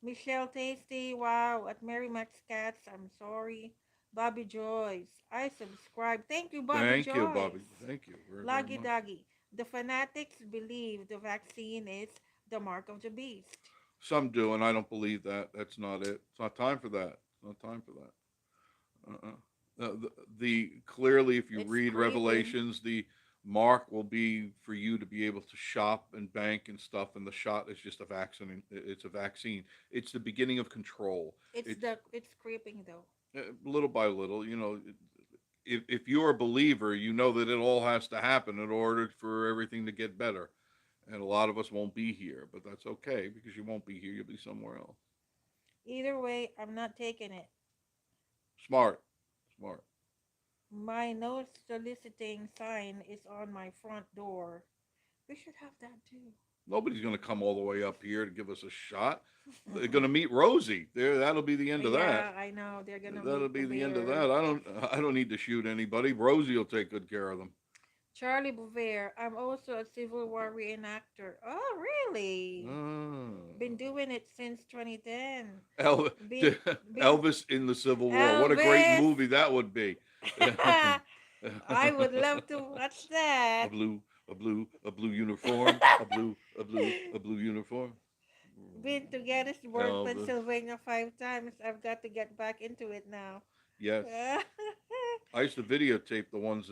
Michelle Tasty. Wow. At Mary Max Cats. I'm sorry. Bobby Joyce. I subscribe. Thank you, Bobby Thank you, Bobby. Joyce. Thank you very, very Loggy much. Doggy. The fanatics believe the vaccine is the mark of the beast. Some do, and I don't believe that. That's not it. It's not time for that. It's not time for that. The clearly, if you It's read creeping. Revelations, the mark will be for you to be able to shop and bank and stuff, and the shot is just a vaccine. It's a vaccine. It's the beginning of control. It's It's creeping though. little by little. If you're a believer, you know that it all has to happen in order for everything to get better. And a lot of us won't be here, but that's okay because you won't be here. You'll be somewhere else. Either way, I'm not taking it. Smart, smart. My no soliciting sign is on my front door. We should have that too. Nobody's going to come all the way up here to give us a shot. They're going to meet Rosie. There, that'll be the end of that. Yeah, I know. They're gonna That'll meet the be the end of bear. that. I don't need to shoot anybody. Rosie will take good care of them. Charlie Bouvier. I'm also a Civil War reenactor. Oh, really? Ah. Been doing it since 2010. El- Been, been, Elvis in the Civil War. What a great Elvis. movie that would be. I would love to watch a that. blue, a blue uniform, a blue uniform. Been to Gettysburg, Elvis. Pennsylvania 5 times. I've got to get back into it now. Yes, I used to videotape the ones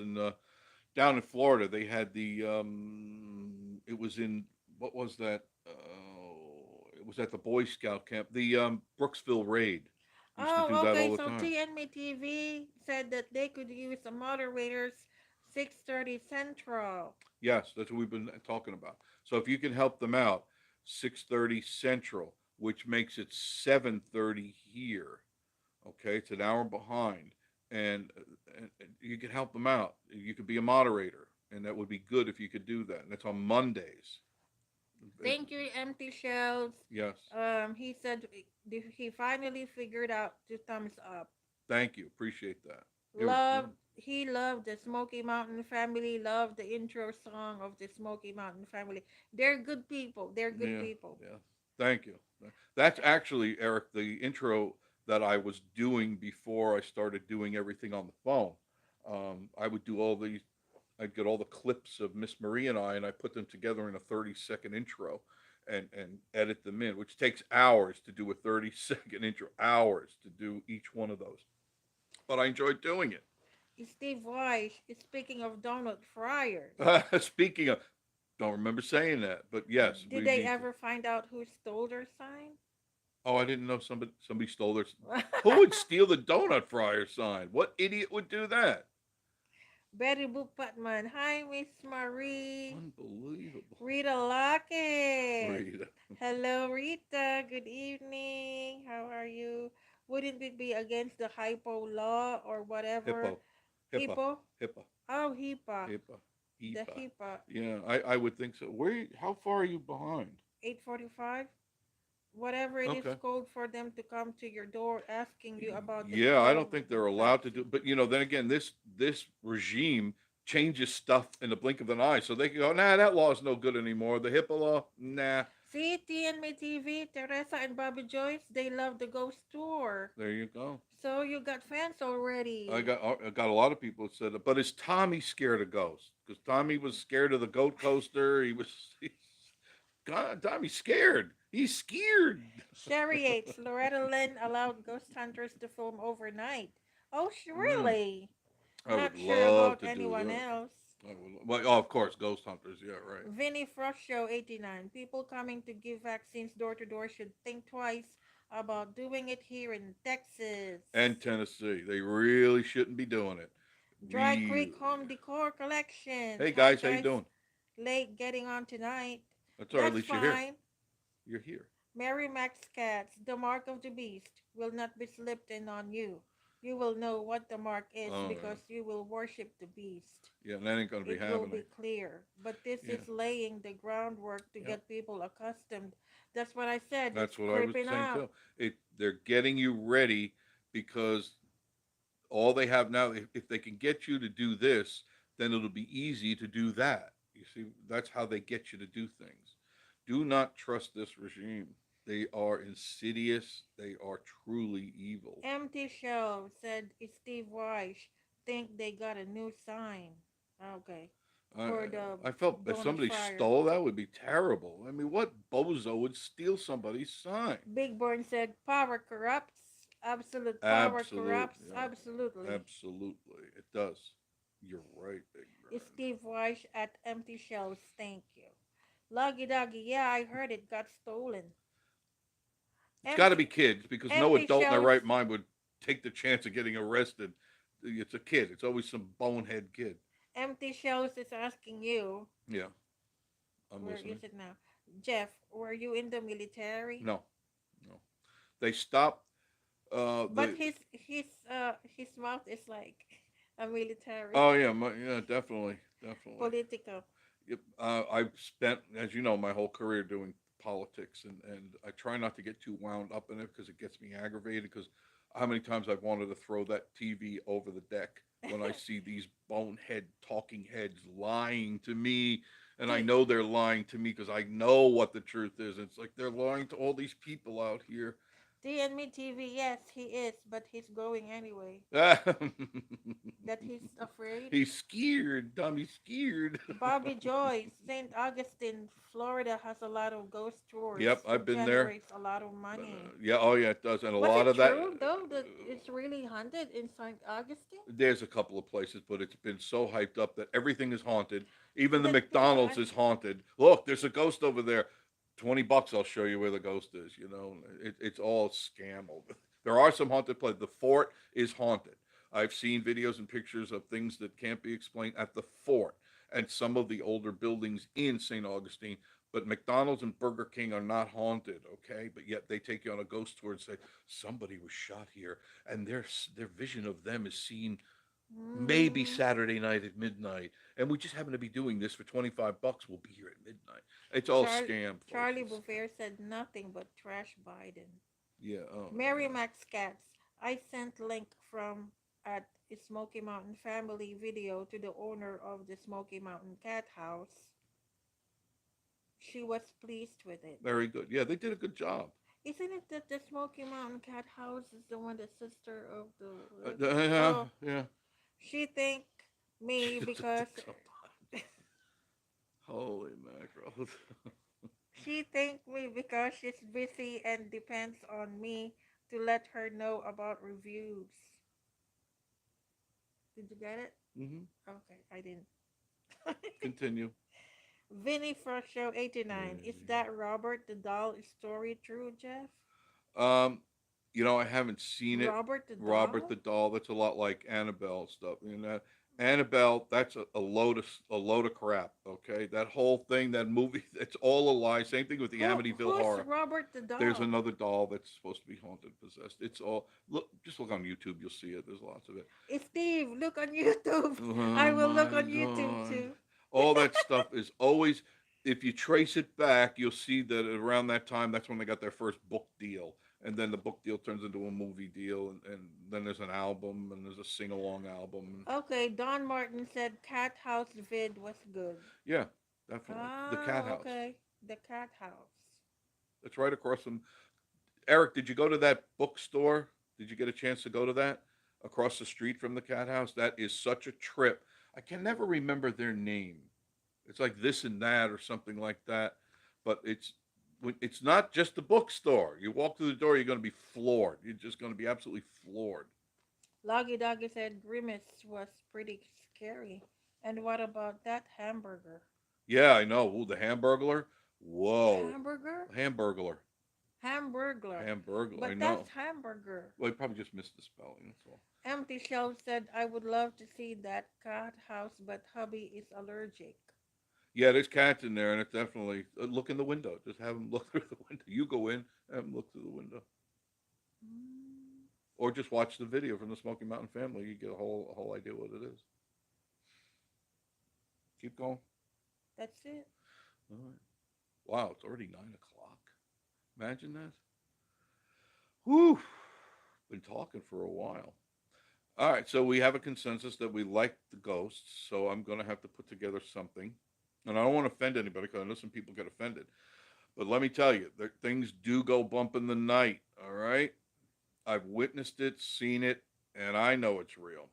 down in Florida. They had it was in what was that? It was at the Boy Scout camp, the Brooksville raid. Used to do Oh, that okay. all the So time. TNME TV said that they could use the moderators 6:30 Central. Yes, that's what we've been talking about. So if you can help them out, 6:30 Central, which makes it 7:30 here. Okay, it's an hour behind, and, and you can help them out. You could be a moderator, and that would be good if you could do that. And that's on Mondays. Thank you, Empty Shells. Yes, He said he finally figured out the thumbs up. thank you. Appreciate that. Loved he loved the Smoky Mountain family. Loved the intro song of the Smoky Mountain family. They're good people. They're good Yeah, people. yeah. Thank you. That's actually, Eric, the intro that I was doing before I started doing everything on the phone. I would do all these, I'd get all the clips of Miss Marie and I put them together in a 30-second intro and edit them in, which takes hours to do a 30-second intro, hours to do each one of those. But I enjoyed doing Steve Weiss is speaking of donut fryers. it. Speaking of, don't remember saying that, but yes, Did we they need to. ever find out who stole their sign? Oh, I didn't know somebody stole their. Who would steal the donut fryer sign? What idiot would do that? Betty Boop Putman. Hi, Miss Marie. Unbelievable. Rita Lockett. Rita. Hello, Rita. Good evening. How are you? Wouldn't it be against the hypo law or whatever? Hippo. HIPAA. Hippo? HIPAA. Oh, HIPAA. HIPAA. The HIPAA. HIPAA. Yeah, I would think so. How far are you behind? 8:45. Whatever it is Okay. code for them to come to your door asking you about the Yeah, I don't think they're COVID allowed to do. vaccine. But then again, this regime changes stuff in the blink of an eye, so they can go, nah, that law is no good anymore. The HIPAA law, nah. See, TNME TV, Teresa and Bobby Joyce, they love the ghost tour. There you go. So you got fans already. I got a lot of people that said it, but is Tommy scared of ghosts? Because Tommy was scared of the goat coaster. God, Tommy's scared. He's scared. Sherry Yates, Loretta Lynn allowed ghost hunters to film overnight. Oh, Mm, really? I Not would sure love about to do anyone that. else. Well, oh, of course, ghost hunters. Yeah, right. Vinny Frost Show 89. People coming to give vaccines door to door should think twice about doing it here in Texas. And Tennessee, they really shouldn't be doing it. Dry Really. Creek Home Decor Collections. Hey Hi guys, how you guys, doing? late getting on tonight. That's all right. At That's least you're here. fine. You're here. Mary Max Cats, the mark of the beast will not be slipped in on you. You will know what the mark is Oh because you will worship the beast. yeah, and that ain't gonna be It will be happening. clear. But this Yeah, is laying the groundwork to yeah. get people accustomed. That's what I said. It's That's what I was creeping saying up. too. They're getting you ready because all they have now, if they can get you to do this, then it'll be easy to do that. You see, that's how they get you to do things. Do not trust this regime. They are insidious. They are truly evil. Empty Show said Steve Weiss think they got a new sign. Okay. I, For the I felt if donut somebody fryer. stole that would be terrible. I mean, what bozo would steal somebody's sign? Big Burn said power corrupts. Absolute power Absolute, corrupts. yeah, Absolutely. absolutely, it does. You're right, Big Red. Steve Weiss at Empty Shells. Thank you. Loggy Doggy. Yeah, I heard it got stolen. It's got to Empty be kids because no Empty adult in their Shells. right mind would take the chance of getting arrested. It's a kid. It's always some bonehead kid. Empty Shells is asking you. Yeah, I'm Where listening. is it now? Jeff, were you in the military? No, no. They stopped. But The his mouth is like a military Oh yeah, yeah, definitely, definitely. political. Yep. I've spent, as you know, my whole career doing politics, and I try not to get too wound up in it because it gets me aggravated. Because how many times I've wanted to throw that TV over the deck when I see these bonehead talking heads lying to me, and I D- know they're lying to me because I know what the truth is. It's like they're lying to all these people out here. DNMe TV, yes, he is, but he's going anyway. That he's afraid. He's scared. Tommy's scared. Bobby Joyce, St. Augustine, Florida has a lot of ghost tours. Yep, I've It been there. generates a lot of money. Yeah, oh yeah, it does, and a Was lot it of that. true though that it's really haunted in St. Augustine? There's a couple of places, but it's been so hyped up that everything is haunted. Even the That that's McDonald's is haunted. Look, there's a ghost over there. $20, I'll show you where the ghost is. You know, it's all scam over. There are some haunted places. The fort is haunted. I've seen videos and pictures of things that can't be explained at the fort and some of the older buildings in St. Augustine. But McDonald's and Burger King are not haunted, okay? But yet they take you on a ghost tour and say somebody was shot here, and their vision of them is seen maybe mm, Saturday night at midnight, and we just happen to be doing this for $25. We'll be here at midnight. It's all Char- scam, folks. Charlie Bouvier said nothing but trash Biden. Yeah. Oh Mary yeah. Max Cats. I sent link from at Smoky Mountain family video to the owner of the Smoky Mountain Cat House. She was pleased with it. Very good. Yeah, they did a good job. Isn't it that the Smoky Mountain Cat House is the one the sister of the Yeah, oh yeah. she think She me doesn't because think so. Holy mackerel. she think me because she's busy and depends on me to let her know about reviews. Did you get it? Hmm. Okay, I didn't. Continue. Vinny First Show 89. Is that Robert the Doll story true, Jeff? Um, I haven't seen it. Robert the Robert Doll? the Doll. That's a lot like Annabelle stuff. Annabelle. That's a load of crap. Okay, that whole thing, that movie, it's all a lie. Same thing with the Amityville Who's Horror. Robert the There's Doll? another doll that's supposed to be haunted, possessed. It's all look. Just look on YouTube. You'll see it. There's lots of it. Steve, look on YouTube. I Oh will look my on YouTube God. too. All that stuff is always, if you trace it back, you'll see that around that time, that's when they got their first book deal. And then the book deal turns into a movie deal. And then there's an album and there's a sing along album. Okay, Don Martin said Cat House vid was good. Yeah, definitely. The Cat Ah, House. okay. The Cat House. It's right across from. Eric, did you go to that bookstore? Did you get a chance to go to that across the street from the Cat House? That is such a trip. I can never remember their name. It's like this and that or something like that. But it's not just the bookstore. You walk through the door, you're going to be floored. You're just going to be absolutely floored. Loggy Doggy said Grimace was pretty scary. And what about that hamburger? Yeah, I know. Ooh, the Hamburglar. Whoa, Hamburger? Hamburglar, Hamburglar. Hamburglar. I But know. that's hamburger. Well, I probably just missed the spelling. That's all. Empty Shelf said, I would love to see that cat house, but hubby is allergic. Yeah, there's cats in there, and it's definitely look in the window. Just have them look through the window. You go in, have them look through the window, Mm, or just watch the video from the Smoky Mountain family. You get a whole idea what it is. Keep going. that's it. All right. Wow, it's already 9 o'clock. Imagine that. Whew. Been talking for a while. All right, so we have a consensus that we like the ghosts. So I'm going to have to put together something, and I don't want to offend anybody because I know some people get offended. But let me tell you, that things do go bump in the night. All right, I've witnessed it, seen it, and I know it's real.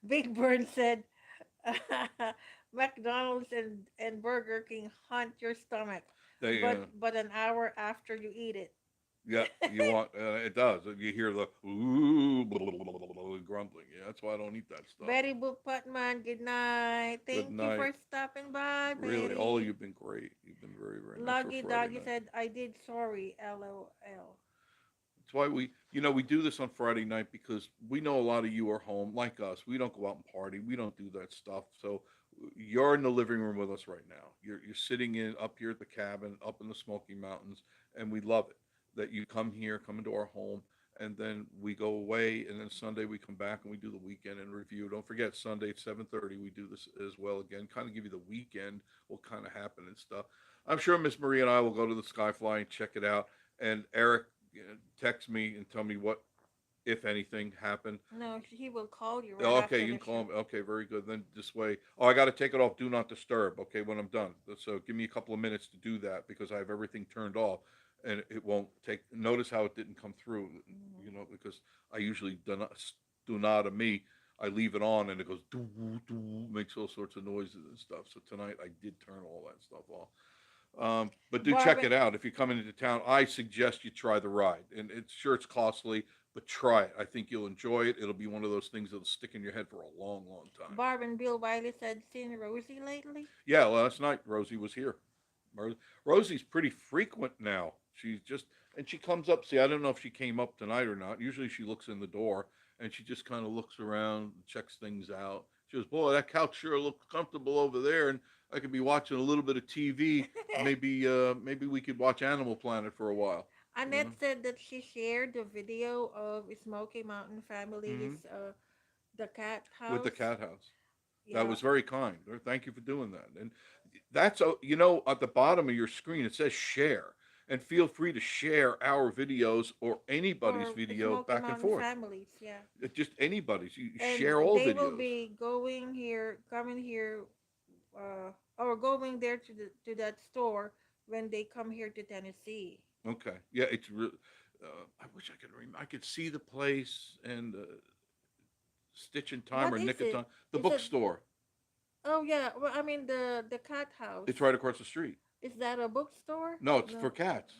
Big Bird said, McDonald's and Burger King haunt your stomach, They, but an hour after you eat it. yeah, you want it does. You hear the ooh grumbling. Yeah, that's why I don't eat that stuff. Betty Boop Putman, good night. Good Thank you night. for stopping by, Really, all of Betty. you've been great. You've been very, very nice for Loggy Friday Doggy night. said, I did sorry, LOL. That's why we do this on Friday night because we know a lot of you are home like us. We don't go out and party. We don't do that stuff. So you're in the living room with us right now. You're sitting in up here at the cabin, up in the Smoky Mountains, and we love it that you come here, come into our home, and then we go away, and then Sunday we come back and we do the weekend and review. Don't forget Sunday at 7:30 we do this as well again. Kind of give you the weekend, what kind of happened and stuff. I'm sure Miss Marie and I will go to the SkyFly and check it out. And Eric, text me and tell me what, if anything, happened. No, he will call you right Okay, after you the can call show. me. Okay, very good. Then this way. Oh, I got to take it off. Do not disturb. Okay, when I'm done. So give me a couple of minutes to do that because I have everything turned off, and it won't take. Notice how it didn't come through. Mhm. Because I usually do not of me. I leave it on and it goes doo doo, makes all sorts of noises and stuff. So tonight I did turn all that stuff off. But do check Barbara, it out. If you're coming into town, I suggest you try the ride. And it's sure it's costly, but try it. I think you'll enjoy it. It'll be one of those things that'll stick in your head for a long, long time. Barb and Bill Wiley said, seen Rosie lately? Yeah, last night Rosie was here. Rosie's pretty frequent now. She's just, and she comes up. See, I don't know if she came up tonight or not. Usually she looks in the door and she just kind of looks around, checks things out. She goes, "Boy, that couch sure looks comfortable over there, and I could be watching a little bit of TV. Maybe we could watch Animal Planet for a while." You Annette know. said that she shared the video of Smoky Mountain hmm family's the cat With the house. cat house. That Yeah. was very kind. Thank you for doing that. And that's at the bottom of your screen it says share, and feel free to share our videos or anybody's Or video Smoky back and Mountain forth. families, yeah. Just anybody's. You And share all they will videos. be coming here, or going there to that store when they come here to Tennessee. Okay. Yeah, it's real. I wish I could remember. I could see the place and Stitch in Time What or is Nick of it? Time. The Is it? bookstore. Oh yeah. Well, I mean the cat house. It's right across the street. Is that a bookstore? No, it's for No. cats.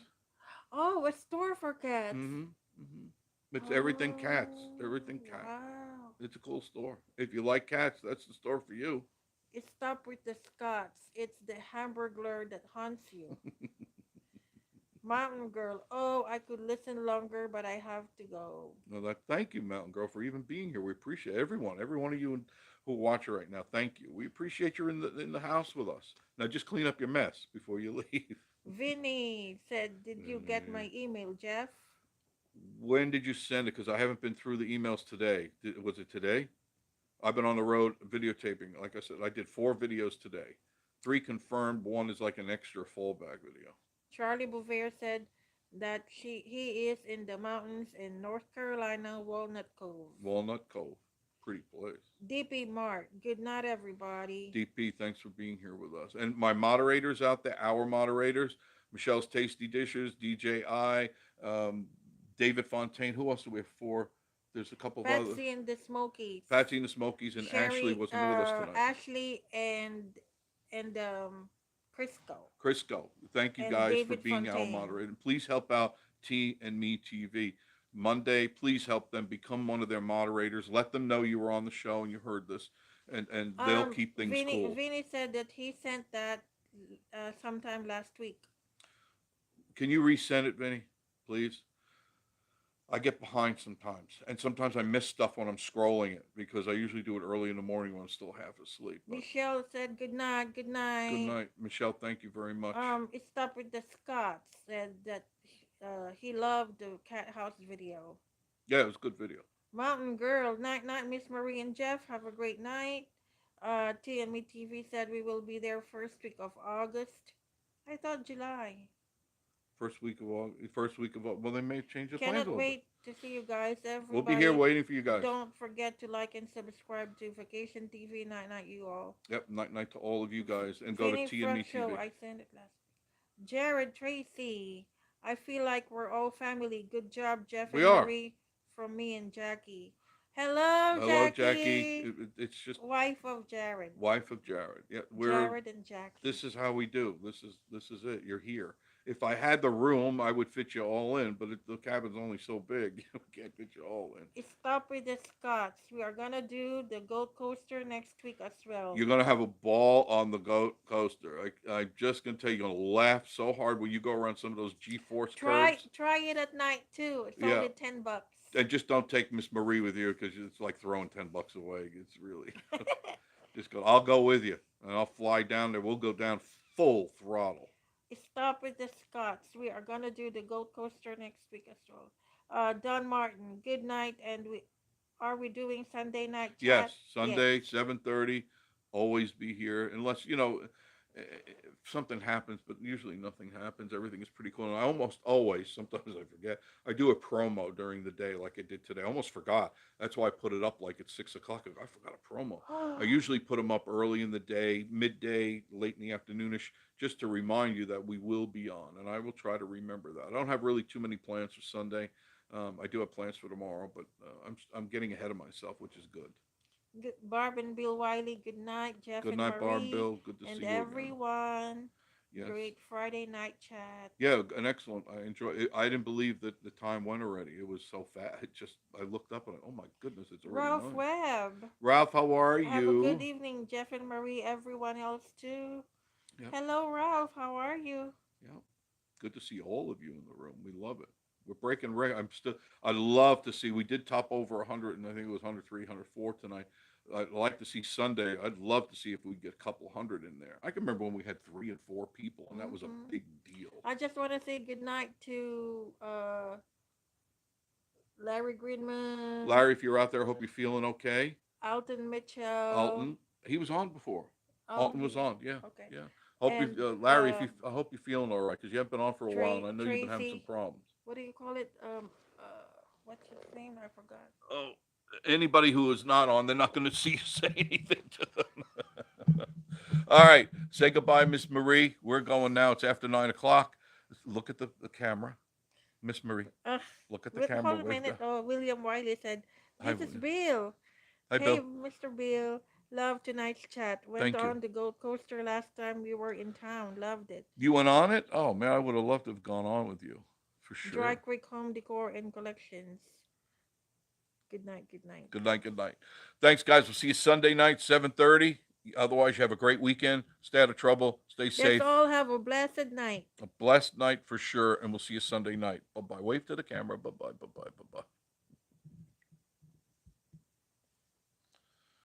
Oh, a store for cats. Mm-hmm. Mm-hmm. It's everything cats. Oh Everything cat. wow. It's a cool store. If you like cats, that's the store for you. It stopped with the Scots. It's the Hamburglar that haunts you. Mountain Girl. Oh, I could listen longer, but I have to go. No, thank you, Mountain Girl, for even being here. We appreciate every one of you who watch it right now. Thank you. We appreciate you in the house with us. Now just clean up your mess before you leave. Vinny said, "Did you get my email, Jeff?" When did you send it? Because I haven't been through the emails today. Was it today? I've been on the road videotaping. Like I said, I did 4 videos today. 3 confirmed. One is like an extra fallback video. Charlie Bouvier said that he is in the mountains in North Carolina, Walnut Cove. Walnut Cove, pretty place. DP Mark, good night, everybody. DP, thanks for being here with us. And my moderators out there, our moderators, Michelle's Tasty Dishes, DJI, um, David Fontaine. Who else do we have? 4. There's a couple of other. Patsy and the Smokies. Patsy and the Smokies, and Ashley Sherry, wasn't with us tonight. Ashley, and Crisco, Crisco, thank you and guys for David being our Fontaine. moderator. And please help out T and Me TV. Monday, please help them become one of their moderators. Let them know you were on the show and you heard this, and they'll keep things cool. Vinny said that he sent that sometime last week. Can you resend it, Vinny? Please. I get behind sometimes, and sometimes I miss stuff when I'm scrolling it because I usually do it early in the morning when I'm still half asleep. But Michelle said good night, good good night. night, Michelle. Thank you very much. It stopped with the Scots. Said that he loved the cat house video. Yeah, it was a good video. Mountain Girl, night night, Miss Marie and Jeff. Have a great night. TME TV said we will be there first week of August. I thought July. First week of August. First week of August. Well, they may change the plans a Cannot little bit. wait to see you guys. We'll be here Everybody, waiting for you guys. don't forget to like and subscribe to Vacation TV. Night night, you all. Yep. Night night to all of you guys, and go to Vinny T and Me Front Show. TV. I sent it last week. Jared Tracy. I feel like we're all family. Good job, Jeff We and are. Marie, from me and Jackie. Hello, Hello, Jackie. Jackie. It's just Wife of Jared. wife of Jared. Yeah, Jared and Jackie. This is how we do. This is it. You're here. If I had the room, I would fit you all in, but the cabin's only so big, we can't fit you all in. Stop with the Scots. We are gonna do the Gold Coaster next week as well. You're gonna have a ball on the goat coaster. I'm just gonna tell you, you're gonna laugh so hard when you go around some of those G-force curves. Try it at night too. It's Yeah. only $10. And just don't take Miss Marie with you because it's like throwing $10 away. It's really just go. I'll go with you, and I'll fly down there. We'll go down full throttle. Stop with the Scots. We are gonna do the Gold Coaster next week as well. Don Martin, good night. And we are we doing Sunday night Yes, chat? Yes. Sunday, 7:30. Always be here, unless if something happens. But usually nothing happens. Everything is pretty cool. And I almost always, sometimes I forget. I do a promo during the day, like I did today. I almost forgot. That's why I put it up like at 6 o'clock. I forgot a promo. I usually put them up early in the day, midday, late in the afternoonish, just to remind you that we will be on, and I will try to remember that. I don't have really too many plans for Sunday. I do have plans for tomorrow, but I'm getting ahead of myself, which is good. Good, Barb and Bill Wiley, good night. Jeff Good and night, Barb, Marie, Bill. Good to and see you again. everyone. Yes. Great Friday night chat. Yeah, an excellent. I enjoy it. I didn't believe that the time went already. It was so fast. It just, I looked up and oh my goodness, it's already Ralph 9. Webb, Ralph, how are have a good you? evening. Jeff and Marie, everyone else too. Yep, Hello, Ralph, how are you? yep. Good to see all of you in the room. We love it. We're breaking record. I'd love to see. We did top over 100, and I think it was 103, 104 tonight. I'd like to see Sunday. I'd love to see if we get a couple hundred in there. I can remember when we had 3 and 4 people, and that was a Hmm. big deal. I just want to say good night to Larry Greenman, Larry, if you're out there, I hope you're feeling okay. Alton Mitchell. Alton, he was on before. Oh, Alton was on. Yeah, okay. yeah. Hope you, And Larry, if you, I hope you're feeling all right because you haven't been on for a while, and I know you've been having some Tracy, problems. what do you call it? What's his name? I forgot. Oh, anybody who is not on, they're not going to see you say anything to them. All right, say goodbye, Miss Marie. We're going now. It's after 9 o'clock. Look at the camera, Miss Marie. Uh, Look at the camera. hold a Wave minute. that. Oh, William Wiley said, Hi, "This is Bill. hi, Hey, Bill. Mr. Bill. Love tonight's chat. Went Thank you. on the Gold Coaster last time we were in town. Loved it. You went on it? Oh man, I would have loved to have gone on with you, for Dry sure. Creek Home Decor and Collections. Good night. Good night. Good night. Good night. Thanks, guys. We'll see you Sunday night, 7:30. Otherwise, you have a great weekend. Stay out of trouble. Stay Let's safe. all have a blessed night. A blessed night for sure, and we'll see you Sunday night. Bye bye. Wave to the camera. Bye bye. Bye bye. Bye bye.